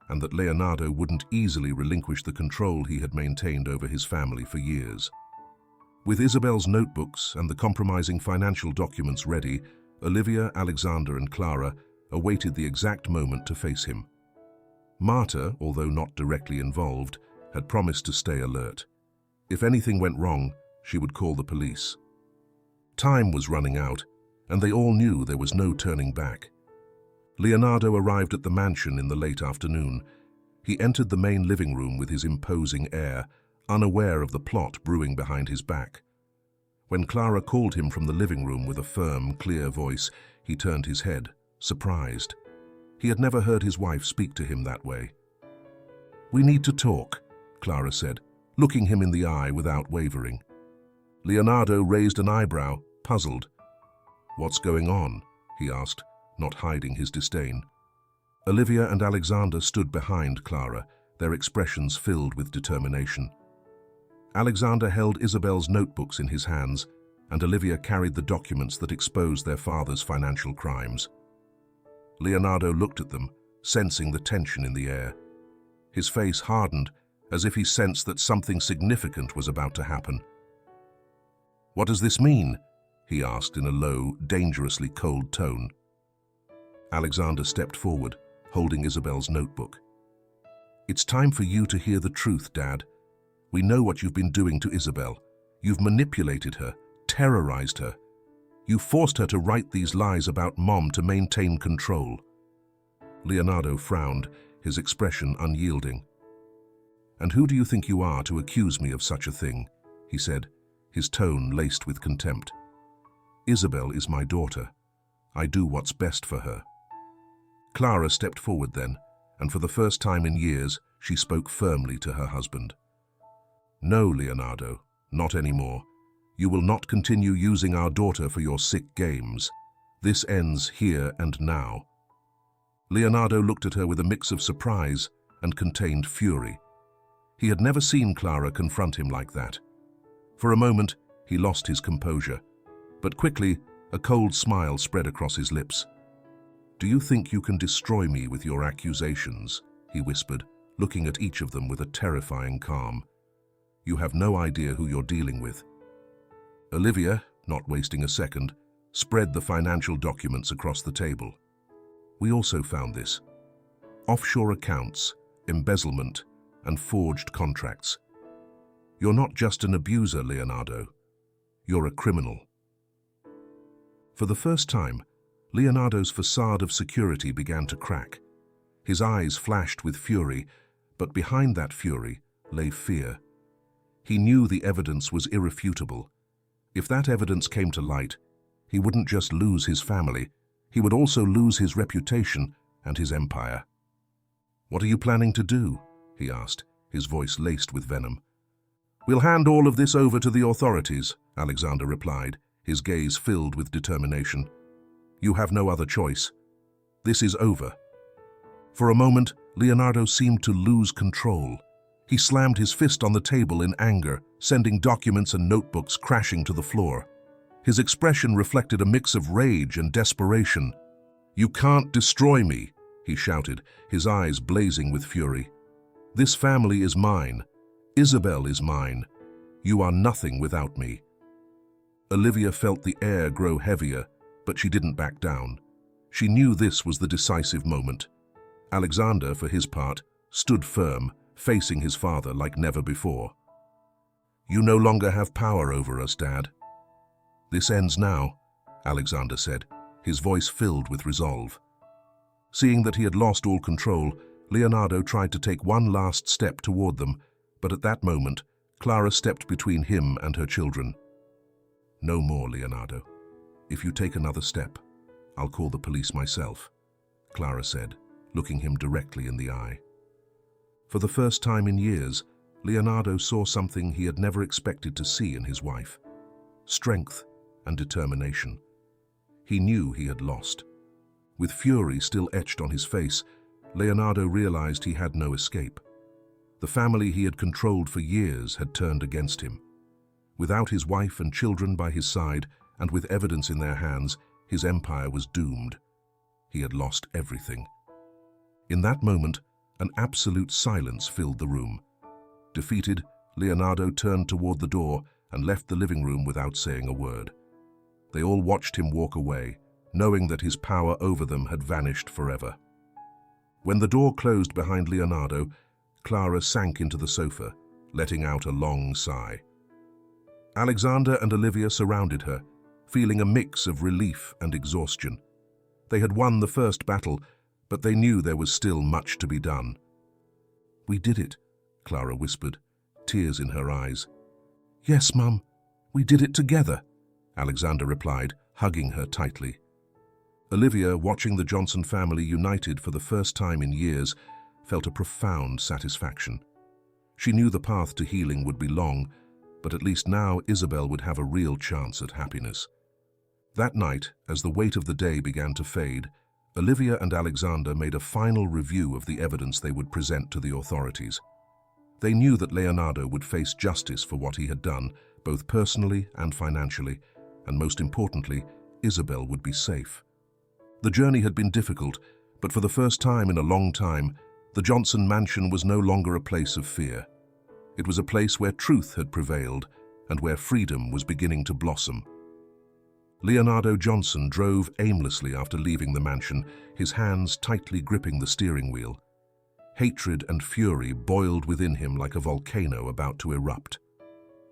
and that Leonardo wouldn't easily relinquish the control he had maintained over his family for years. With Isabel's notebooks and the compromising financial documents ready, Olivia, Alexander, and Clara awaited the exact moment to face him. Marta, although not directly involved, had promised to stay alert. If anything went wrong, she would call the police. Time was running out, and they all knew there was no turning back. Leonardo arrived at the mansion in the late afternoon. He entered the main living room with his imposing air, unaware of the plot brewing behind his back. When Clara called him from the living room with a firm, clear voice, he turned his head, surprised. He had never heard his wife speak to him that way. "We need to talk," Clara said, looking him in the eye without wavering. Leonardo raised an eyebrow, puzzled. "What's going on?" he asked, not hiding his disdain. Olivia and Alexander stood behind Clara, their expressions filled with determination. Alexander held Isabel's notebooks in his hands, and Olivia carried the documents that exposed their father's financial crimes. Leonardo looked at them, sensing the tension in the air. His face hardened, as if he sensed that something significant was about to happen. "What does this mean?" he asked in a low, dangerously cold tone. Alexander stepped forward, holding Isabel's notebook. "It's time for you to hear the truth, Dad. We know what you've been doing to Isabel. You've manipulated her, terrorized her. You forced her to write these lies about Mom to maintain control." Leonardo frowned, his expression unyielding. "And who do you think you are to accuse me of such a thing?" he said, his tone laced with contempt. "Isabel is my daughter. I do what's best for her." Clara stepped forward then, and for the first time in years, she spoke firmly to her husband. "No, Leonardo, not anymore. You will not continue using our daughter for your sick games. This ends here and now." Leonardo looked at her with a mix of surprise and contained fury. He had never seen Clara confront him like that. For a moment, he lost his composure, but quickly, a cold smile spread across his lips. "Do you think you can destroy me with your accusations?" he whispered, looking at each of them with a terrifying calm. "You have no idea who you're dealing with." Olivia, not wasting a second, spread the financial documents across the table. "We also found this. Offshore accounts, embezzlement, and forged contracts. You're not just an abuser, Leonardo. You're a criminal. For the first time, Leonardo's facade of security began to crack. His eyes flashed with fury, but behind that fury lay fear. He knew the evidence was irrefutable. If that evidence came to light, he wouldn't just lose his family, he would also lose his reputation and his empire. "What are you planning to do?" he asked, his voice laced with venom. "We'll hand all of this over to the authorities," Alexander replied, his gaze filled with determination. "You have no other choice. This is over." For a moment, Leonardo seemed to lose control. He slammed his fist on the table in anger, sending documents and notebooks crashing to the floor. His expression reflected a mix of rage and desperation. "You can't destroy me," he shouted, his eyes blazing with fury. "This family is mine. Isabel is mine. You are nothing without me." Olivia felt the air grow heavier, but she didn't back down. She knew this was the decisive moment. Alexander, for his part, stood firm, facing his father like never before. "You no longer have power over us, Dad." "This ends now," Alexander said, his voice filled with resolve. Seeing that he had lost all control, Leonardo tried to take one last step toward them, but at that moment, Clara stepped between him and her children. "No more, Leonardo. If you take another step, I'll call the police myself," Clara said, looking him directly in the eye. For the first time in years, Leonardo saw something he had never expected to see in his wife: strength and determination. He knew he had lost. With fury still etched on his face, Leonardo realized he had no escape. The family he had controlled for years had turned against him. Without his wife and children by his side, and with evidence in their hands, his empire was doomed. He had lost everything. In that moment, an absolute silence filled the room. Defeated, Leonardo turned toward the door and left the living room without saying a word. They all watched him walk away, knowing that his power over them had vanished forever. When the door closed behind Leonardo, Clara sank into the sofa, letting out a long sigh. Alexander and Olivia surrounded her, feeling a mix of relief and exhaustion. They had won the first battle, but they knew there was still much to be done. "We did it," Clara whispered, tears in her eyes. "Yes, Mum, we did it together," Alexander replied, hugging her tightly. Olivia, watching the Johnson family united for the first time in years, felt a profound satisfaction. She knew the path to healing would be long, but at least now Isabel would have a real chance at happiness. That night, as the weight of the day began to fade, Olivia and Alexander made a final review of the evidence they would present to the authorities. They knew that Leonardo would face justice for what he had done, both personally and financially, and most importantly, Isabel would be safe. The journey had been difficult, but for the first time in a long time, the Johnson mansion was no longer a place of fear. It was a place where truth had prevailed and where freedom was beginning to blossom. Leonardo Johnson drove aimlessly after leaving the mansion, his hands tightly gripping the steering wheel. Hatred and fury boiled within him like a volcano about to erupt.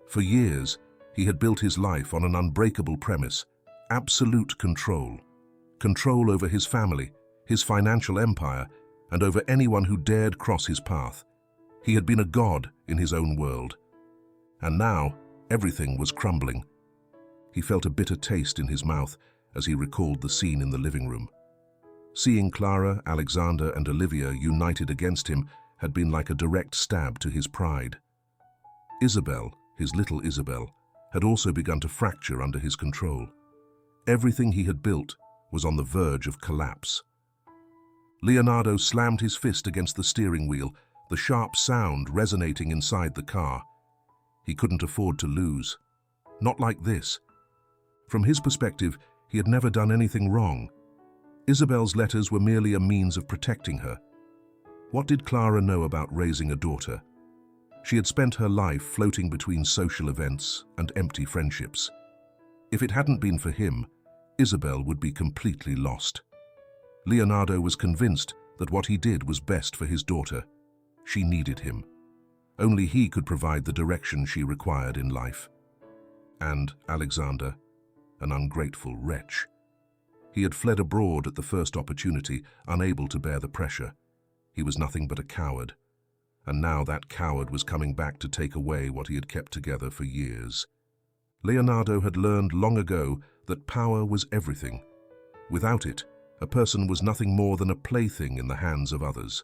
For years, he had built his life on an unbreakable premise: absolute control. Control over his family, his financial empire, and over anyone who dared cross his path. He had been a god in his own world. And now, everything was crumbling. He felt a bitter taste in his mouth as he recalled the scene in the living room. Seeing Clara, Alexander, and Olivia united against him had been like a direct stab to his pride. Isabel, his little Isabel, had also begun to fracture under his control. Everything he had built was on the verge of collapse. Leonardo slammed his fist against the steering wheel, the sharp sound resonating inside the car. He couldn't afford to lose. Not like this. From his perspective, he had never done anything wrong. Isabel's letters were merely a means of protecting her. What did Clara know about raising a daughter? She had spent her life floating between social events and empty friendships. If it hadn't been for him, Isabel would be completely lost. Leonardo was convinced that what he did was best for his daughter. She needed him. Only he could provide the direction she required in life. And Alexander, an ungrateful wretch. He had fled abroad at the first opportunity, unable to bear the pressure. He was nothing but a coward, and now that coward was coming back to take away what he had kept together for years. Leonardo had learned long ago that power was everything. Without it, a person was nothing more than a plaything in the hands of others.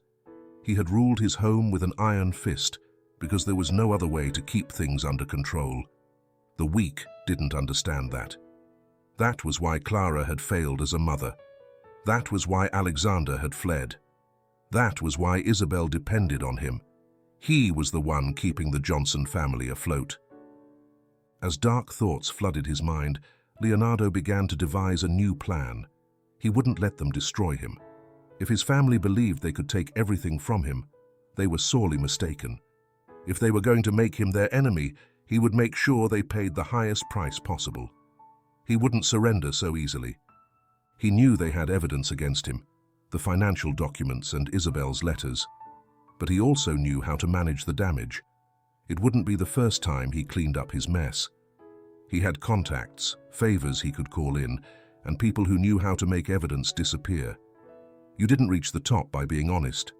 He had ruled his home with an iron fist because there was no other way to keep things under control. The weak didn't understand that. That was why Clara had failed as a mother. That was why Alexander had fled. That was why Isabel depended on him. He was the one keeping the Johnson family afloat. As dark thoughts flooded his mind, Leonardo began to devise a new plan. He wouldn't let them destroy him. If his family believed they could take everything from him, they were sorely mistaken. If they were going to make him their enemy, he would make sure they paid the highest price possible. He wouldn't surrender so easily. He knew they had evidence against him, the financial documents and Isabel's letters. But he also knew how to manage the damage. It wouldn't be the first time he cleaned up his mess. He had contacts, favors he could call in, and people who knew how to make evidence disappear. You didn't reach the top by being honest.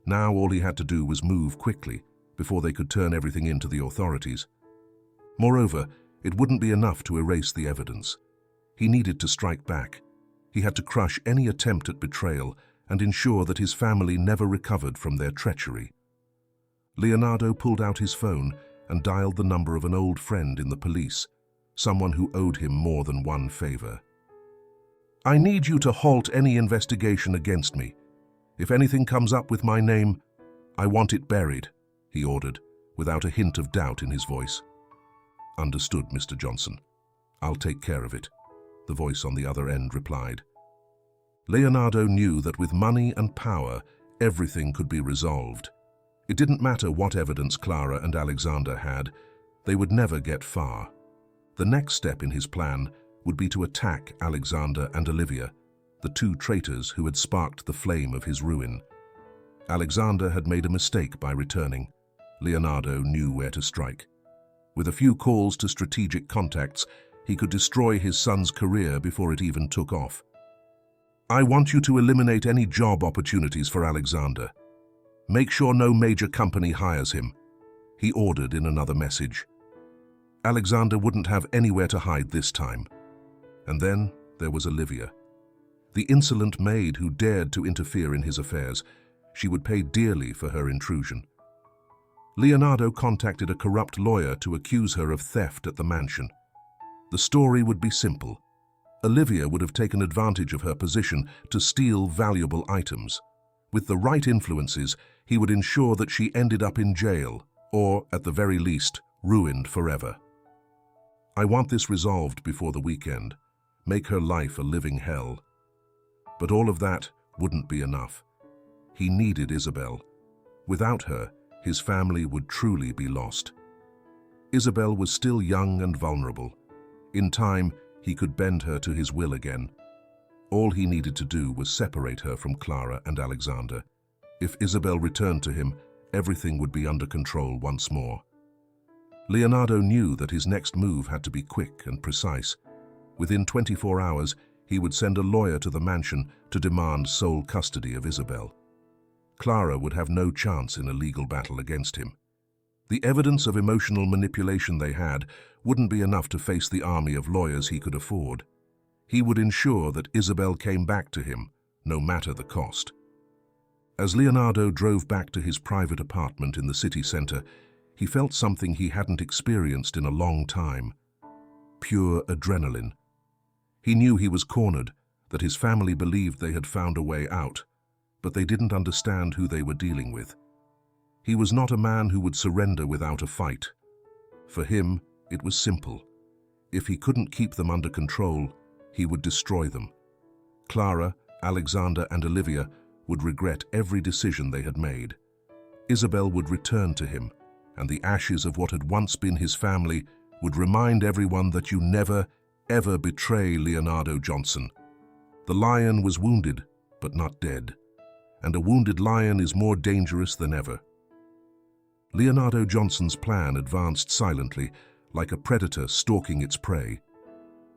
Now all he had to do was move quickly before they could turn everything into the authorities. Moreover, it wouldn't be enough to erase the evidence. He needed to strike back. He had to crush any attempt at betrayal and ensure that his family never recovered from their treachery. Leonardo pulled out his phone and dialed the number of an old friend in the police, someone who owed him more than one favor. "I need you to halt any investigation against me. If anything comes up with my name, I want it buried," he ordered, without a hint of doubt in his voice. "Understood, Mr. Johnson. I'll take care of it," the voice on the other end replied. Leonardo knew that with money and power, everything could be resolved. It didn't matter what evidence Clara and Alexander had, they would never get far. The next step in his plan would be to attack Alexander and Olivia, the two traitors who had sparked the flame of his ruin. Alexander had made a mistake by returning. Leonardo knew where to strike. With a few calls to strategic contacts, he could destroy his son's career before it even took off. "I want you to eliminate any job opportunities for Alexander. Make sure no major company hires him," he ordered in another message. Alexander wouldn't have anywhere to hide this time. And then there was Olivia, the insolent maid who dared to interfere in his affairs. She would pay dearly for her intrusion. Leonardo contacted a corrupt lawyer to accuse her of theft at the mansion. The story would be simple. Olivia would have taken advantage of her position to steal valuable items. With the right influences, he would ensure that she ended up in jail, or, at the very least, ruined forever. "I want this resolved before the weekend. Make her life a living hell." But all of that wouldn't be enough. He needed Isabel. Without her, his family would truly be lost. Isabel was still young and vulnerable. In time, he could bend her to his will again. All he needed to do was separate her from Clara and Alexander. If Isabel returned to him, everything would be under control once more. Leonardo knew that his next move had to be quick and precise. Within 24 hours, he would send a lawyer to the mansion to demand sole custody of Isabel. Clara would have no chance in a legal battle against him. The evidence of emotional manipulation they had wouldn't be enough to face the army of lawyers he could afford. He would ensure that Isabel came back to him, no matter the cost. As Leonardo drove back to his private apartment in the city center, he felt something he hadn't experienced in a long time. Pure adrenaline. He knew he was cornered, that his family believed they had found a way out, but they didn't understand who they were dealing with. He was not a man who would surrender without a fight. For him, it was simple. If he couldn't keep them under control, he would destroy them. Clara, Alexander, and Olivia would regret every decision they had made. Isabel would return to him, and the ashes of what had once been his family would remind everyone that you never, ever betray Leonardo Johnson. The lion was wounded, but not dead, and a wounded lion is more dangerous than ever. Leonardo Johnson's plan advanced silently, like a predator stalking its prey.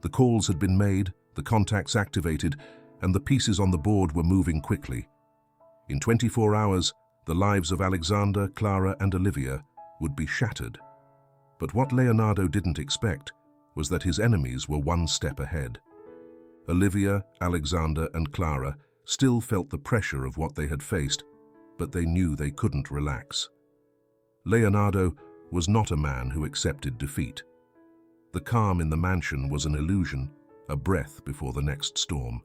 The calls had been made, the contacts activated, and the pieces on the board were moving quickly. In 24 hours, the lives of Alexander, Clara, and Olivia would be shattered. But what Leonardo didn't expect was that his enemies were one step ahead. Olivia, Alexander, and Clara still felt the pressure of what they had faced, but they knew they couldn't relax. Leonardo was not a man who accepted defeat. The calm in the mansion was an illusion, a breath before the next storm.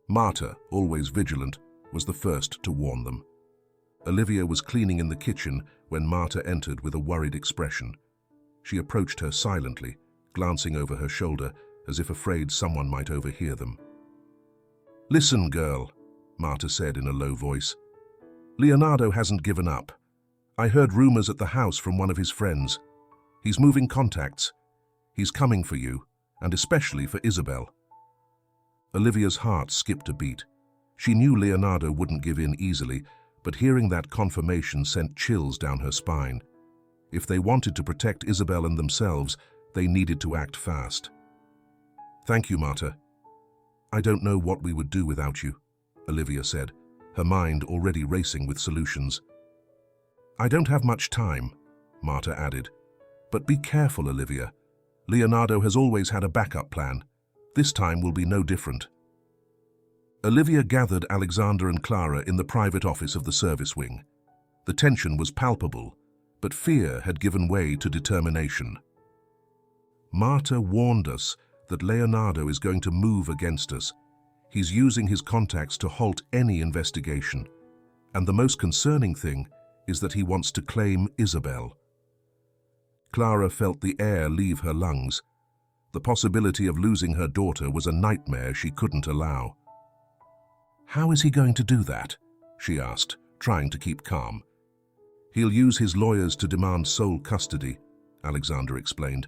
Marta, always vigilant, was the first to warn them. Olivia was cleaning in the kitchen when Marta entered with a worried expression. She approached her silently, glancing over her shoulder as if afraid someone might overhear them. "Listen, girl," Marta said in a low voice. "Leonardo hasn't given up. I heard rumors at the house from one of his friends. He's moving contacts. He's coming for you, and especially for Isabel." Olivia's heart skipped a beat. She knew Leonardo wouldn't give in easily, but hearing that confirmation sent chills down her spine. If they wanted to protect Isabel and themselves, they needed to act fast. "Thank you, Marta. I don't know what we would do without you," Olivia said, her mind already racing with solutions. "I don't have much time," Marta added. "But be careful, Olivia. Leonardo has always had a backup plan. This time will be no different." Olivia gathered Alexander and Clara in the private office of the service wing. The tension was palpable, but fear had given way to determination. "Marta warned us that Leonardo is going to move against us. He's using his contacts to halt any investigation. And the most concerning thing is that he wants to claim Isabel." Clara felt the air leave her lungs. The possibility of losing her daughter was a nightmare she couldn't allow. "How is he going to do that?" she asked, trying to keep calm. "He'll use his lawyers to demand sole custody," Alexander explained.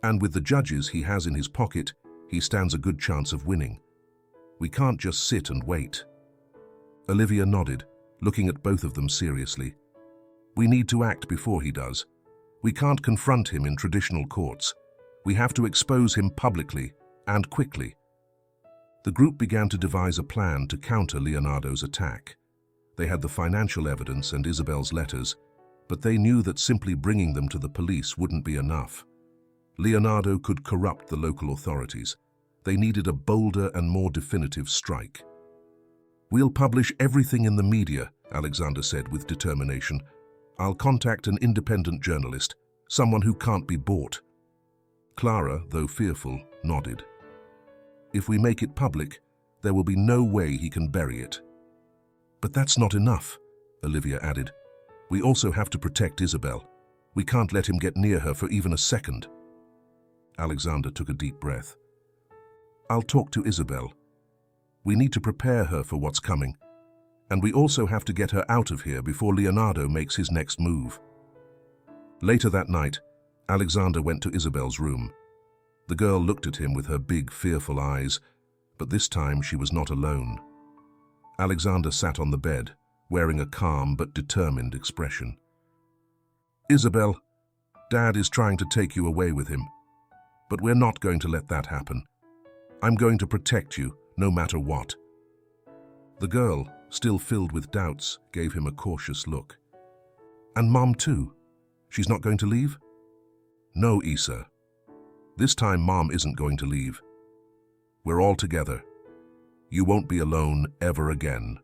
"And with the judges he has in his pocket, he stands a good chance of winning. We can't just sit and wait." Olivia nodded, looking at both of them seriously. "We need to act before he does. We can't confront him in traditional courts. We have to expose him publicly and quickly." The group began to devise a plan to counter Leonardo's attack. They had the financial evidence and Isabel's letters, but they knew that simply bringing them to the police wouldn't be enough. Leonardo could corrupt the local authorities. They needed a bolder and more definitive strike. "We'll publish everything in the media," Alexander said with determination. "I'll contact an independent journalist, someone who can't be bought." Clara, though fearful, nodded. "If we make it public, there will be no way he can bury it." "But that's not enough," Olivia added. "We also have to protect Isabel. We can't let him get near her for even a second." Alexander took a deep breath. "I'll talk to Isabel. We need to prepare her for what's coming. And we also have to get her out of here before Leonardo makes his next move." Later that night, Alexander went to Isabel's room. The girl looked at him with her big, fearful eyes, but this time she was not alone. Alexander sat on the bed, wearing a calm but determined expression. "Isabel, Dad is trying to take you away with him. But we're not going to let that happen. I'm going to protect you, no matter what." The girl, still filled with doubts, gave him a cautious look. "And Mom too? She's not going to leave?" "No, Isa. This time Mom isn't going to leave. We're all together. You won't be alone ever again."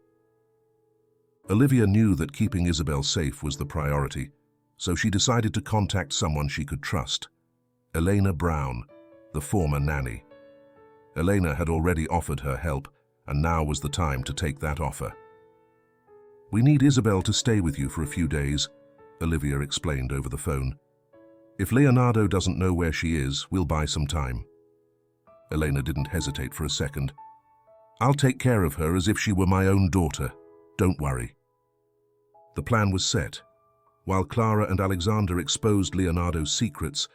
Olivia knew that keeping Isabel safe was the priority, so she decided to contact someone she could trust. Elena Brown, the former nanny. Elena had already offered her help, and now was the time to take that offer. "We need Isabel to stay with you for a few days," Olivia explained over the phone. "If Leonardo doesn't know where she is, we'll buy some time." Elena didn't hesitate for a second. "I'll take care of her as if she were my own daughter. Don't worry." The plan was set. While Clara and Alexander exposed Leonardo's secrets,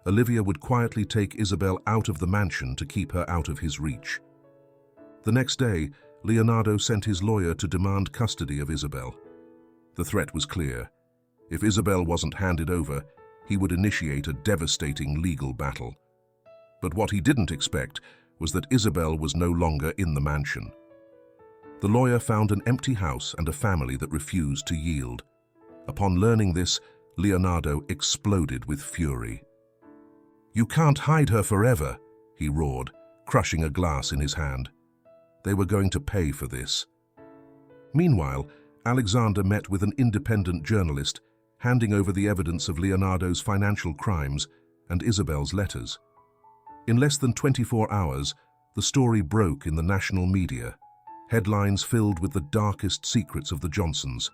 Olivia would quietly take Isabel out of the mansion to keep her out of his reach. The next day, Leonardo sent his lawyer to demand custody of Isabel. The threat was clear. If Isabel wasn't handed over, he would initiate a devastating legal battle. But what he didn't expect was that Isabel was no longer in the mansion. The lawyer found an empty house and a family that refused to yield. Upon learning this, Leonardo exploded with fury. "You can't hide her forever," he roared, crushing a glass in his hand. They were going to pay for this. Meanwhile, Alexander met with an independent journalist, handing over the evidence of Leonardo's financial crimes and Isabel's letters. In less than 24 hours, the story broke in the national media, headlines filled with the darkest secrets of the Johnsons.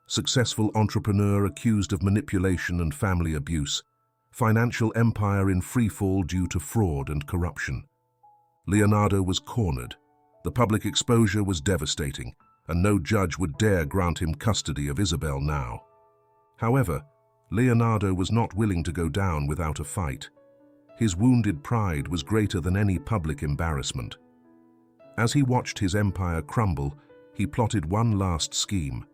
Successful entrepreneur accused of manipulation and family abuse. Financial empire in freefall due to fraud and corruption. Leonardo was cornered. The public exposure was devastating, and no judge would dare grant him custody of Isabel now. However, Leonardo was not willing to go down without a fight. His wounded pride was greater than any public embarrassment. As he watched his empire crumble, he plotted one last scheme.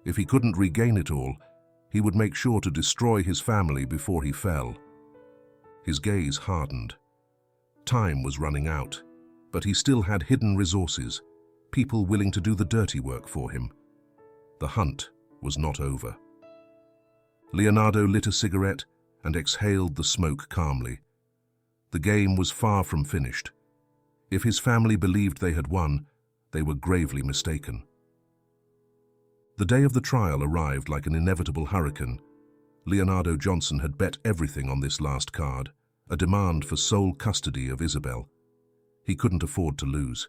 If he couldn't regain it all, he would make sure to destroy his family before he fell. His gaze hardened. Time was running out, but he still had hidden resources, people willing to do the dirty work for him. The hunt was not over. Leonardo lit a cigarette and exhaled the smoke calmly. The game was far from finished. If his family believed they had won, they were gravely mistaken. The day of the trial arrived like an inevitable hurricane. Leonardo Johnson had bet everything on this last card, a demand for sole custody of Isabel. He couldn't afford to lose.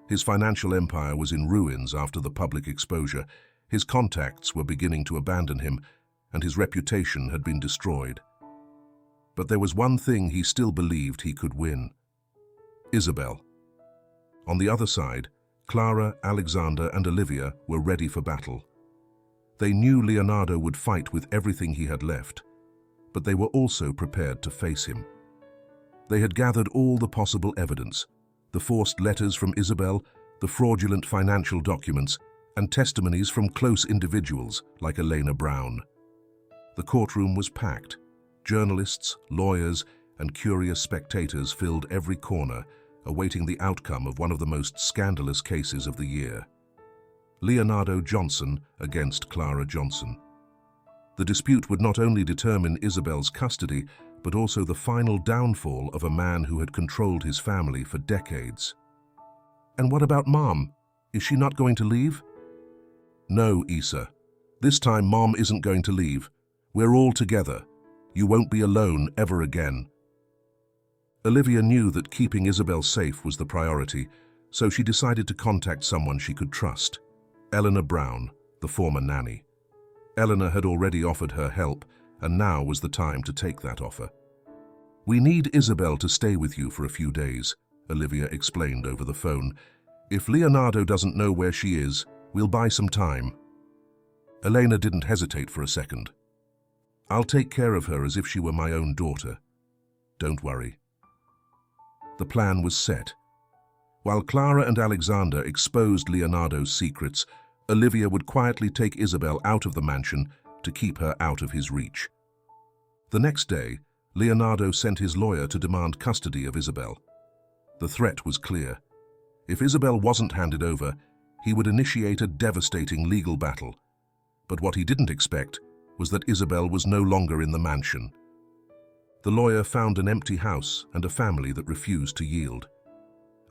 His financial empire was in ruins after the public exposure. His contacts were beginning to abandon him, and his reputation had been destroyed. But there was one thing he still believed he could win: Isabel. On the other side, Clara, Alexander, and Olivia were ready for battle. They knew Leonardo would fight with everything he had left, but they were also prepared to face him. They had gathered all the possible evidence: the forced letters from Isabel, the fraudulent financial documents, and testimonies from close individuals like Elena Brown. The courtroom was packed. Journalists, lawyers, and curious spectators filled every corner, awaiting the outcome of one of the most scandalous cases of the year. Leonardo Johnson against Clara Johnson. The dispute would not only determine Isabel's custody, but also the final downfall of a man who had controlled his family for decades. "And what about Mom? Is she not going to leave?" "No, Issa. This time Mom isn't going to leave. We're all together. You won't be alone ever again." Olivia knew that keeping Isabel safe was the priority, so she decided to contact someone she could trust: Elena Brown, the former nanny. Elena had already offered her help, and now was the time to take that offer. "We need Isabel to stay with you for a few days," Olivia explained over the phone. "If Leonardo doesn't know where she is, we'll buy some time." Elena didn't hesitate for a second. "I'll take care of her as if she were my own daughter. Don't worry." The plan was set. While Clara and Alexander exposed Leonardo's secrets, Olivia would quietly take Isabel out of the mansion to keep her out of his reach. The next day, Leonardo sent his lawyer to demand custody of Isabel. The threat was clear. If Isabel wasn't handed over, he would initiate a devastating legal battle. But what he didn't expect was that Isabel was no longer in the mansion. The lawyer found an empty house and a family that refused to yield.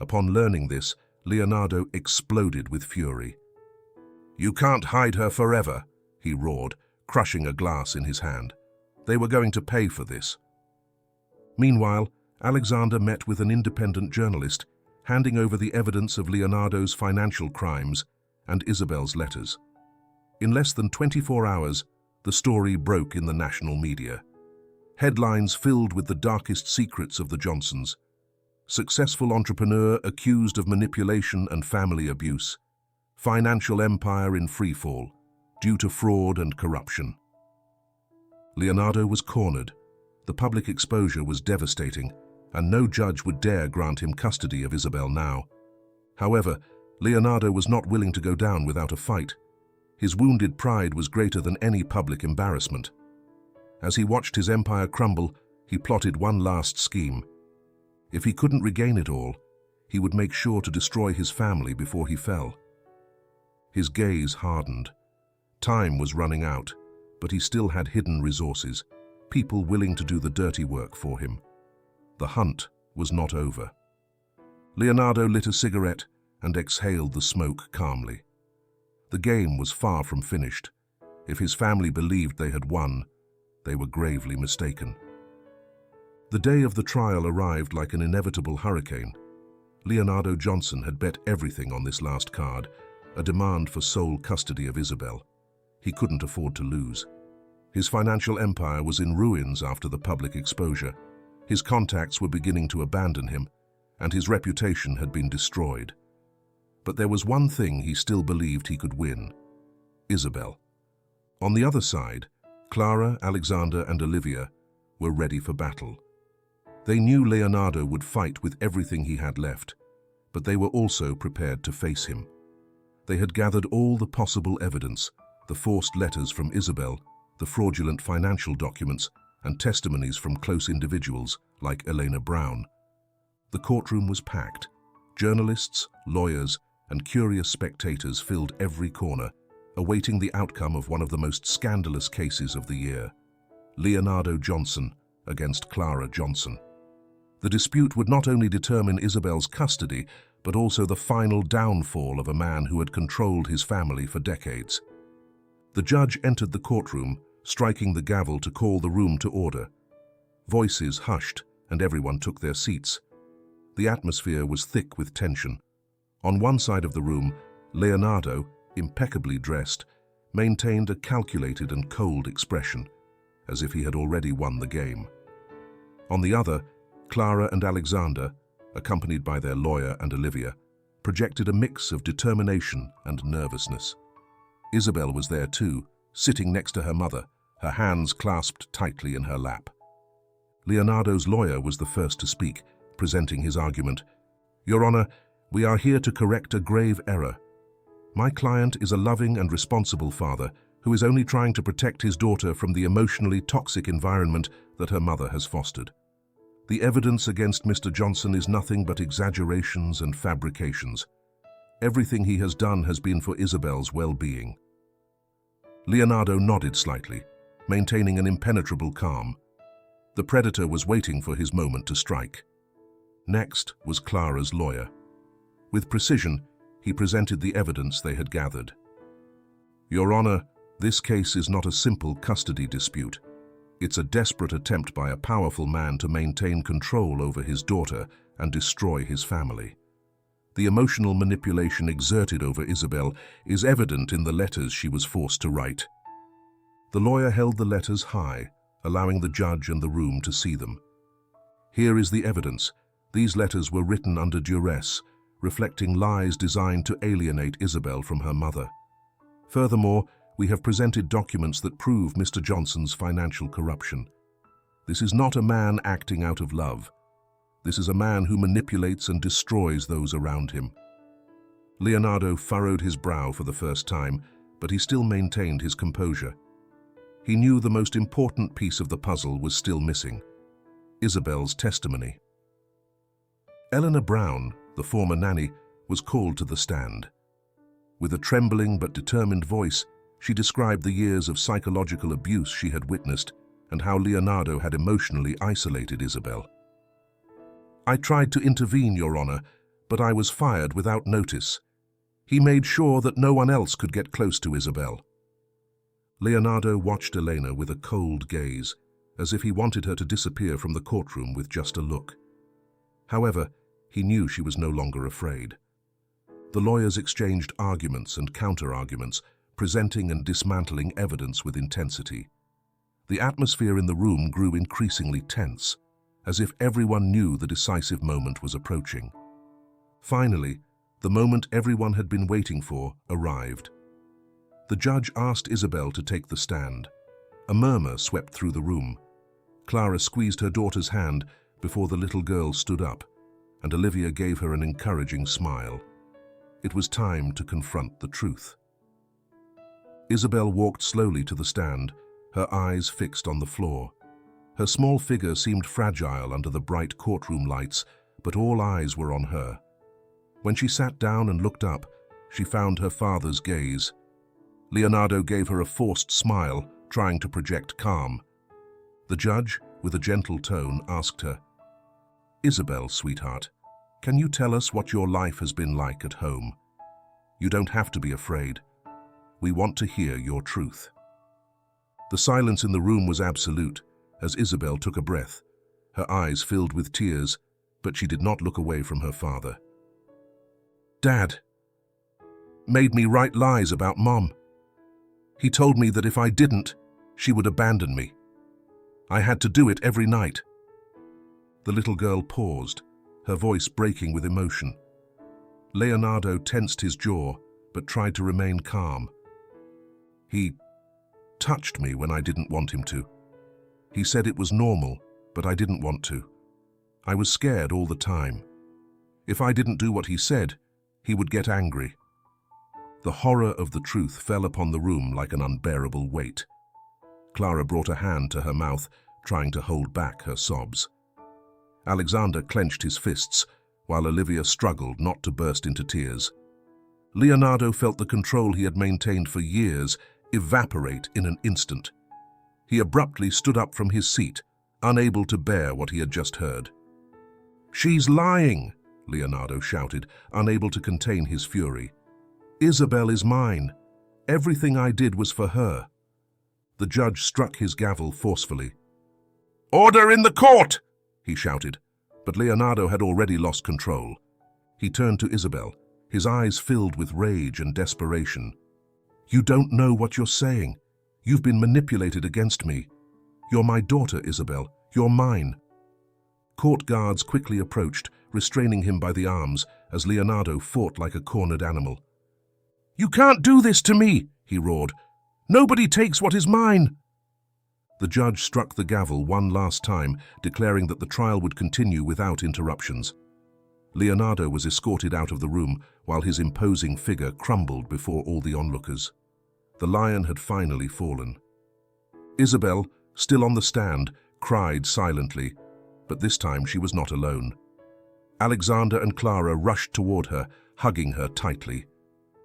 Upon learning this, Leonardo exploded with fury. "You can't hide her forever," he roared, crushing a glass in his hand. They were going to pay for this. Meanwhile, Alexander met with an independent journalist, handing over the evidence of Leonardo's financial crimes and Isabel's letters. In less than 24 hours, the story broke in the national media. Headlines filled with the darkest secrets of the Johnsons. Successful entrepreneur accused of manipulation and family abuse. Financial empire in freefall due to fraud and corruption. Leonardo was cornered. The public exposure was devastating, and no judge would dare grant him custody of Isabel now. However, Leonardo was not willing to go down without a fight. His wounded pride was greater than any public embarrassment. As he watched his empire crumble, he plotted one last scheme. If he couldn't regain it all, he would make sure to destroy his family before he fell. His gaze hardened. Time was running out, but he still had hidden resources, people willing to do the dirty work for him. The hunt was not over. Leonardo lit a cigarette and exhaled the smoke calmly. The game was far from finished. If his family believed they had won, they were gravely mistaken. The day of the trial arrived like an inevitable hurricane. Leonardo Johnson had bet everything on this last card, a demand for sole custody of Isabel. He couldn't afford to lose. His financial empire was in ruins after the public exposure. His contacts were beginning to abandon him, and his reputation had been destroyed. But there was one thing he still believed he could win: Isabel. On the other side, Clara, Alexander, and Olivia were ready for battle. They knew Leonardo would fight with everything he had left, but they were also prepared to face him. They had gathered all the possible evidence: the forced letters from Isabel, the fraudulent financial documents, and testimonies from close individuals like Elena Brown. The courtroom was packed. Journalists, lawyers, and curious spectators filled every corner, awaiting the outcome of one of the most scandalous cases of the year: Leonardo Johnson against Clara Johnson. The dispute would not only determine Isabel's custody, but also the final downfall of a man who had controlled his family for decades. The judge entered the courtroom, striking the gavel to call the room to order. Voices hushed, and everyone took their seats. The atmosphere was thick with tension. On one side of the room, Leonardo, impeccably dressed, maintained a calculated and cold expression, as if he had already won the game. On the other, Clara and Alexander, accompanied by their lawyer and Olivia, projected a mix of determination and nervousness. Isabel was there too, sitting next to her mother, her hands clasped tightly in her lap. Leonardo's lawyer was the first to speak, presenting his argument. "Your Honor, we are here to correct a grave error. My client is a loving and responsible father who is only trying to protect his daughter from the emotionally toxic environment that her mother has fostered. The evidence against Mr. Johnson is nothing but exaggerations and fabrications. Everything he has done has been for Isabel's well-being." Leonardo nodded slightly, maintaining an impenetrable calm. The predator was waiting for his moment to strike. Next was Clara's lawyer. With precision, he presented the evidence they had gathered. "Your Honor, this case is not a simple custody dispute. It's a desperate attempt by a powerful man to maintain control over his daughter and destroy his family. The emotional manipulation exerted over Isabel is evident in the letters she was forced to write." The lawyer held the letters high, allowing the judge and the room to see them. "Here is the evidence. These letters were written under duress, reflecting lies designed to alienate Isabel from her mother. Furthermore, we have presented documents that prove Mr. Johnson's financial corruption. This is not a man acting out of love. This is a man who manipulates and destroys those around him." Leonardo furrowed his brow for the first time, but he still maintained his composure. He knew the most important piece of the puzzle was still missing: Isabel's testimony. Elena Brown, the former nanny, was called to the stand. With a trembling but determined voice, she described the years of psychological abuse she had witnessed and how Leonardo had emotionally isolated Isabel. "I tried to intervene, Your Honor, but I was fired without notice. He made sure that no one else could get close to Isabel." Leonardo watched Elena with a cold gaze, as if he wanted her to disappear from the courtroom with just a look. However, he knew she was no longer afraid. The lawyers exchanged arguments and counter-arguments, presenting and dismantling evidence with intensity. The atmosphere in the room grew increasingly tense, as if everyone knew the decisive moment was approaching. Finally, the moment everyone had been waiting for arrived. The judge asked Isabel to take the stand. A murmur swept through the room. Clara squeezed her daughter's hand before the little girl stood up, and Olivia gave her an encouraging smile. It was time to confront the truth. Isabel walked slowly to the stand, her eyes fixed on the floor. Her small figure seemed fragile under the bright courtroom lights, but all eyes were on her. When she sat down and looked up, she found her father's gaze. Leonardo gave her a forced smile, trying to project calm. The judge, with a gentle tone, asked her, "Isabel, sweetheart, can you tell us what your life has been like at home? You don't have to be afraid. We want to hear your truth." The silence in the room was absolute, as Isabel took a breath. Her eyes filled with tears, but she did not look away from her father. "Dad made me write lies about Mom. He told me that if I didn't, she would abandon me. I had to do it every night." The little girl paused, her voice breaking with emotion. Leonardo tensed his jaw, but tried to remain calm. "He touched me when I didn't want him to. He said it was normal, but I didn't want to. I was scared all the time. If I didn't do what he said, he would get angry." The horror of the truth fell upon the room like an unbearable weight. Clara brought a hand to her mouth, trying to hold back her sobs. Alexander clenched his fists, while Olivia struggled not to burst into tears. Leonardo felt the control he had maintained for years evaporate in an instant. He abruptly stood up from his seat, unable to bear what he had just heard. "She's lying!" Leonardo shouted, unable to contain his fury. "Isabel is mine. Everything I did was for her." The judge struck his gavel forcefully. "Order in the court!" he shouted, but Leonardo had already lost control. He turned to Isabel, his eyes filled with rage and desperation. "You don't know what you're saying. You've been manipulated against me. You're my daughter, Isabel. You're mine." Court guards quickly approached, restraining him by the arms as Leonardo fought like a cornered animal. "You can't do this to me!" he roared. "Nobody takes what is mine!" The judge struck the gavel one last time, declaring that the trial would continue without interruptions. Leonardo was escorted out of the room while his imposing figure crumbled before all the onlookers. The lion had finally fallen. Isabel, still on the stand, cried silently, but this time she was not alone. Alexander and Clara rushed toward her, hugging her tightly.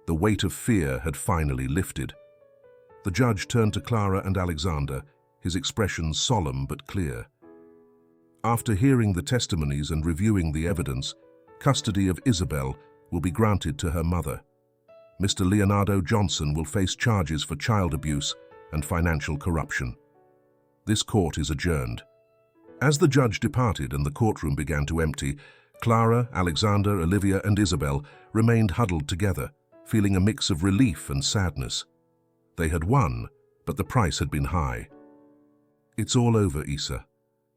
The weight of fear had finally lifted. The judge turned to Clara and Alexander, his expression solemn but clear. "After hearing the testimonies and reviewing the evidence, custody of Isabel will be granted to her mother. Mr. Leonardo Johnson will face charges for child abuse and financial corruption. This court is adjourned." As the judge departed and the courtroom began to empty, Clara, Alexander, Olivia, and Isabel remained huddled together, feeling a mix of relief and sadness. They had won, but the price had been high. "It's all over, Isa,"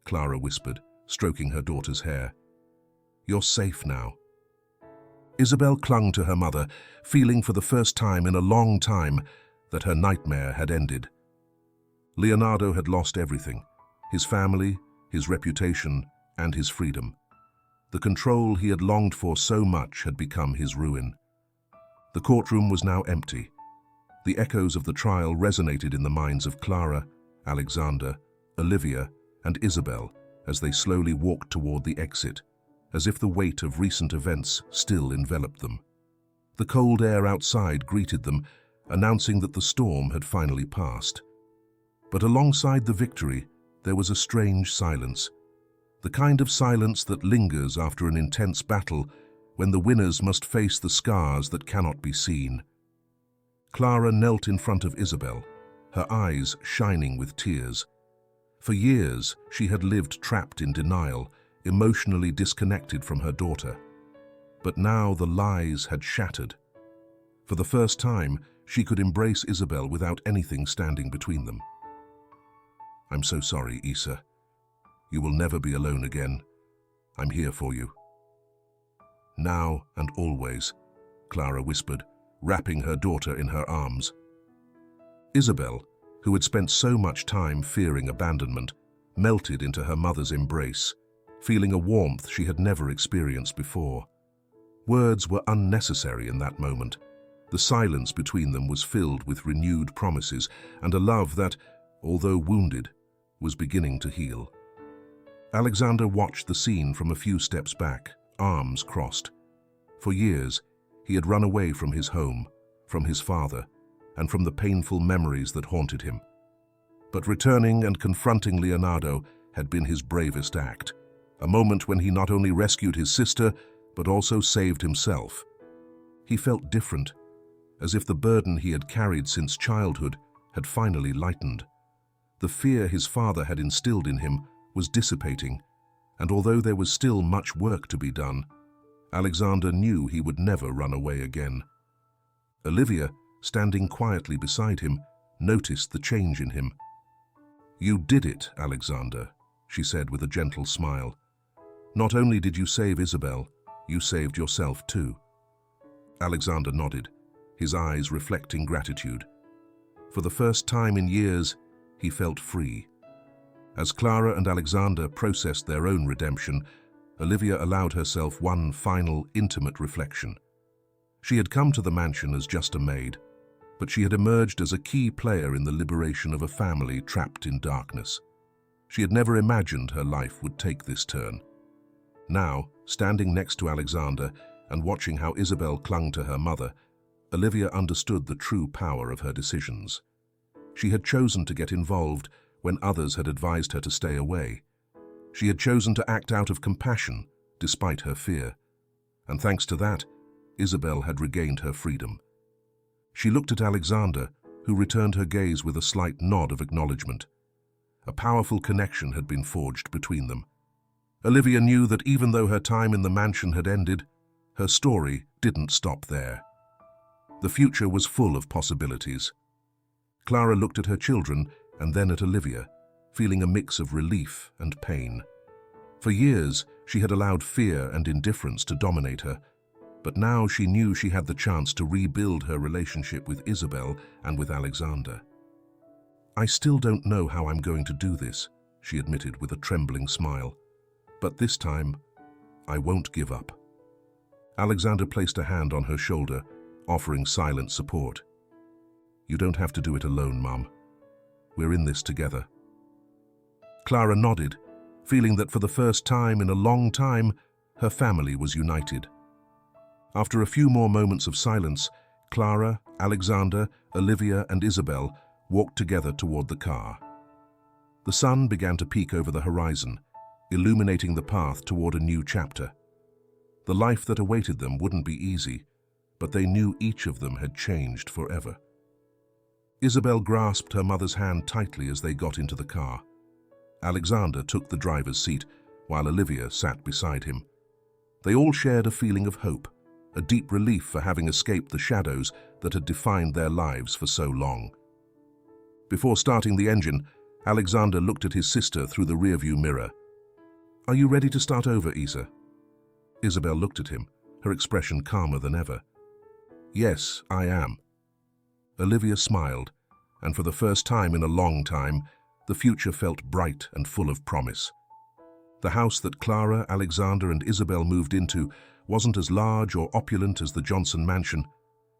Clara whispered, stroking her daughter's hair. "You're safe now." Isabel clung to her mother, feeling for the first time in a long time that her nightmare had ended. Leonardo had lost everything: his family, his reputation, and his freedom. The control he had longed for so much had become his ruin. The courtroom was now empty. The echoes of the trial resonated in the minds of Clara, Alexander, Olivia, and Isabel as they slowly walked toward the exit, as if the weight of recent events still enveloped them. The cold air outside greeted them, announcing that the storm had finally passed. But alongside the victory, there was a strange silence, the kind of silence that lingers after an intense battle when the winners must face the scars that cannot be seen. Clara knelt in front of Isabel, her eyes shining with tears. For years, she had lived trapped in denial, emotionally disconnected from her daughter. But now the lies had shattered. For the first time, she could embrace Isabel without anything standing between them. "I'm so sorry, Isa. You will never be alone again. I'm here for you." "Now and always," Clara whispered, wrapping her daughter in her arms. Isabel, who had spent so much time fearing abandonment, melted into her mother's embrace, feeling a warmth she had never experienced before. Words were unnecessary in that moment. The silence between them was filled with renewed promises and a love that, although wounded, was beginning to heal. Alexander watched the scene from a few steps back, arms crossed. For years, he had run away from his home, from his father, and from the painful memories that haunted him. But returning and confronting Leonardo had been his bravest act, a moment when he not only rescued his sister, but also saved himself. He felt different, as if the burden he had carried since childhood had finally lightened. The fear his father had instilled in him was dissipating, and although there was still much work to be done, Alexander knew he would never run away again. Olivia, standing quietly beside him, noticed the change in him. "You did it, Alexander," she said with a gentle smile. "Not only did you save Isabel, you saved yourself too." Alexander nodded, his eyes reflecting gratitude. For the first time in years, he felt free. As Clara and Alexander processed their own redemption, Olivia allowed herself one final, intimate reflection. She had come to the mansion as just a maid, but she had emerged as a key player in the liberation of a family trapped in darkness. She had never imagined her life would take this turn. Now, standing next to Alexander and watching how Isabel clung to her mother, Olivia understood the true power of her decisions. She had chosen to get involved when others had advised her to stay away. She had chosen to act out of compassion, despite her fear. And thanks to that, Isabel had regained her freedom. She looked at Alexander, who returned her gaze with a slight nod of acknowledgement. A powerful connection had been forged between them. Olivia knew that even though her time in the mansion had ended, her story didn't stop there. The future was full of possibilities. Clara looked at her children and then at Olivia, feeling a mix of relief and pain. For years, she had allowed fear and indifference to dominate her, but now she knew she had the chance to rebuild her relationship with Isabel and with Alexander. "I still don't know how I'm going to do this," she admitted with a trembling smile. "But this time, I won't give up." Alexander placed a hand on her shoulder, offering silent support. "You don't have to do it alone, Mum. We're in this together." Clara nodded, feeling that for the first time in a long time, her family was united. After a few more moments of silence, Clara, Alexander, Olivia, and Isabel walked together toward the car. The sun began to peek over the horizon, illuminating the path toward a new chapter. The life that awaited them wouldn't be easy, but they knew each of them had changed forever. Isabel grasped her mother's hand tightly as they got into the car. Alexander took the driver's seat, while Olivia sat beside him. They all shared a feeling of hope, a deep relief for having escaped the shadows that had defined their lives for so long. Before starting the engine, Alexander looked at his sister through the rearview mirror. "Are you ready to start over, Isa?" Isabel looked at him, her expression calmer than ever. "Yes, I am." Olivia smiled, and for the first time in a long time, the future felt bright and full of promise. The house that Clara, Alexander, and Isabel moved into wasn't as large or opulent as the Johnson mansion,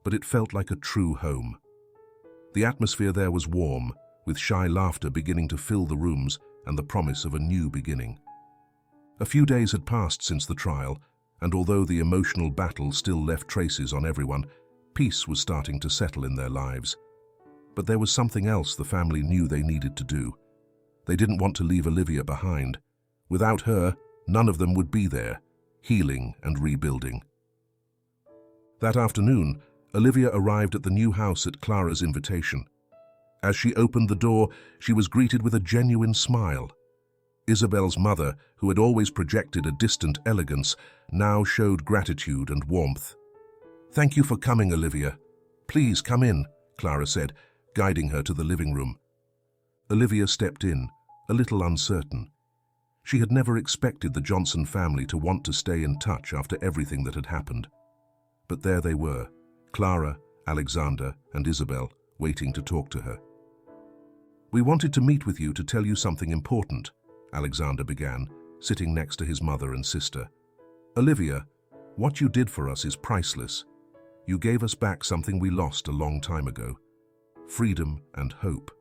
but it felt like a true home. The atmosphere there was warm, with shy laughter beginning to fill the rooms and the promise of a new beginning. A few days had passed since the trial, and although the emotional battle still left traces on everyone, peace was starting to settle in their lives. But there was something else the family knew they needed to do. They didn't want to leave Olivia behind. Without her, none of them would be there, healing and rebuilding. That afternoon, Olivia arrived at the new house at Clara's invitation. As she opened the door, she was greeted with a genuine smile. Isabel's mother, who had always projected a distant elegance, now showed gratitude and warmth. "Thank you for coming, Olivia. Please come in," Clara said, guiding her to the living room. Olivia stepped in, a little uncertain. She had never expected the Johnson family to want to stay in touch after everything that had happened. But there they were, Clara, Alexander, and Isabel, waiting to talk to her. "We wanted to meet with you to tell you something important," Alexander began, sitting next to his mother and sister. "Olivia, what you did for us is priceless. You gave us back something we lost a long time ago. Freedom and hope.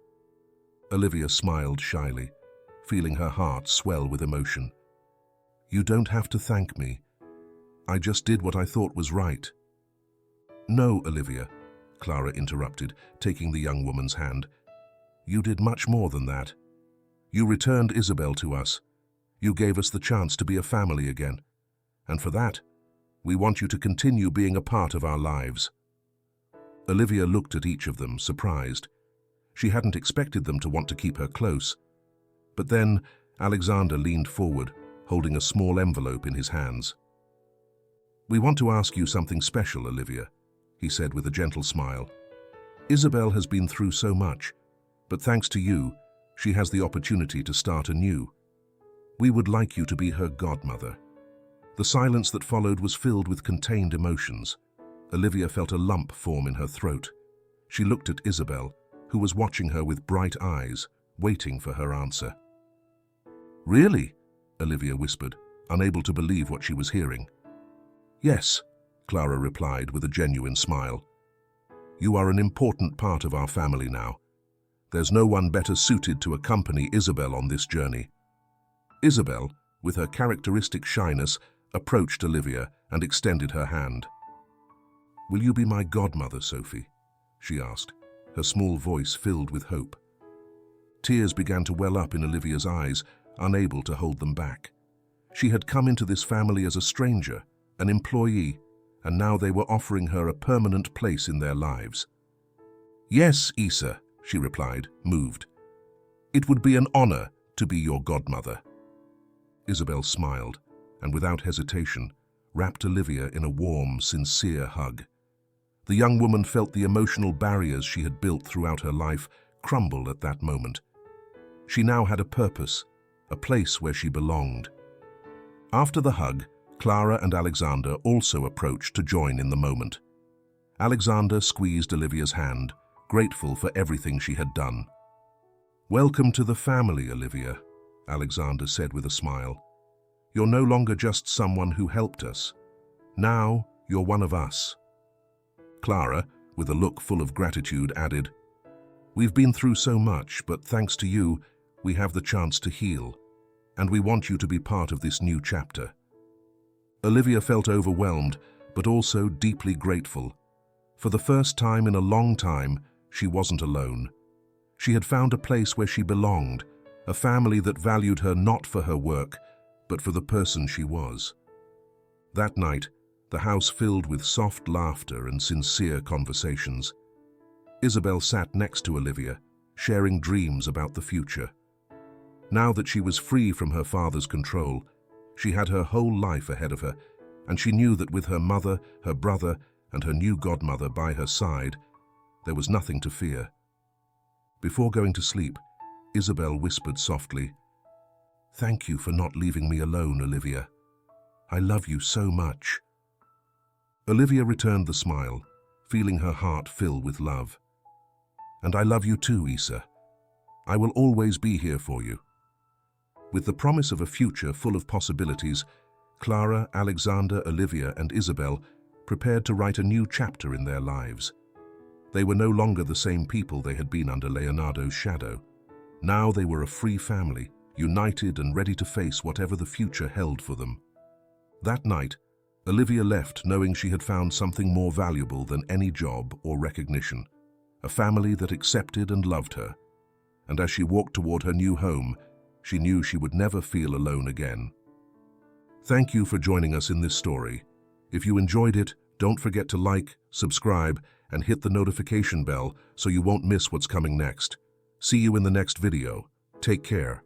Olivia smiled shyly, feeling her heart swell with emotion. You don't have to thank me. I just did what I thought was right. No, Olivia, Clara interrupted, taking the young woman's hand. You did much more than that. You returned Isabel to us. You gave us the chance to be a family again. And for that, we want you to continue being a part of our lives. Olivia looked at each of them, surprised. She hadn't expected them to want to keep her close. But then Alexander leaned forward, holding a small envelope in his hands. We want to ask you something special, Olivia, he said with a gentle smile. Isabel has been through so much, but thanks to you, she has the opportunity to start anew. We would like you to be her godmother. The silence that followed was filled with contained emotions. Olivia felt a lump form in her throat. She looked at Isabel, who was watching her with bright eyes, waiting for her answer. Really? Olivia whispered, unable to believe what she was hearing. Yes, Clara replied with a genuine smile. You are an important part of our family now. There's no one better suited to accompany Isabel on this journey. Isabel, with her characteristic shyness, approached Olivia and extended her hand. Will you be my godmother, Sophie? She asked, her small voice filled with hope. Tears began to well up in Olivia's eyes, unable to hold them back. She had come into this family as a stranger, an employee, and now they were offering her a permanent place in their lives. Yes, Isa, she replied, moved. It would be an honor to be your godmother. Isabel smiled, and without hesitation, wrapped Olivia in a warm, sincere hug. The young woman felt the emotional barriers she had built throughout her life crumble at that moment. She now had a purpose, a place where she belonged. After the hug, Clara and Alexander also approached to join in the moment. Alexander squeezed Olivia's hand, grateful for everything she had done. Welcome to the family, Olivia, Alexander said with a smile. You're no longer just someone who helped us. Now, you're one of us. Clara, with a look full of gratitude, added, We've been through so much, but thanks to you, we have the chance to heal, and we want you to be part of this new chapter. Olivia felt overwhelmed, but also deeply grateful. For the first time in a long time, she wasn't alone. She had found a place where she belonged, a family that valued her not for her work, but for the person she was. That night, the house filled with soft laughter and sincere conversations. Isabel sat next to Olivia, sharing dreams about the future. Now that she was free from her father's control, she had her whole life ahead of her, and she knew that with her mother, her brother, and her new godmother by her side, there was nothing to fear. Before going to sleep, Isabel whispered softly, Thank you for not leaving me alone, Olivia. I love you so much. Olivia returned the smile, feeling her heart fill with love. And I love you too, Isa. I will always be here for you. With the promise of a future full of possibilities, Clara, Alexander, Olivia, and Isabel prepared to write a new chapter in their lives. They were no longer the same people they had been under Leonardo's shadow. Now they were a free family, united and ready to face whatever the future held for them. That night, Olivia left knowing she had found something more valuable than any job or recognition, a family that accepted and loved her. And as she walked toward her new home, she knew she would never feel alone again. Thank you for joining us in this story. If you enjoyed it, don't forget to like, subscribe, and hit the notification bell so you won't miss what's coming next. See you in the next video. Take care.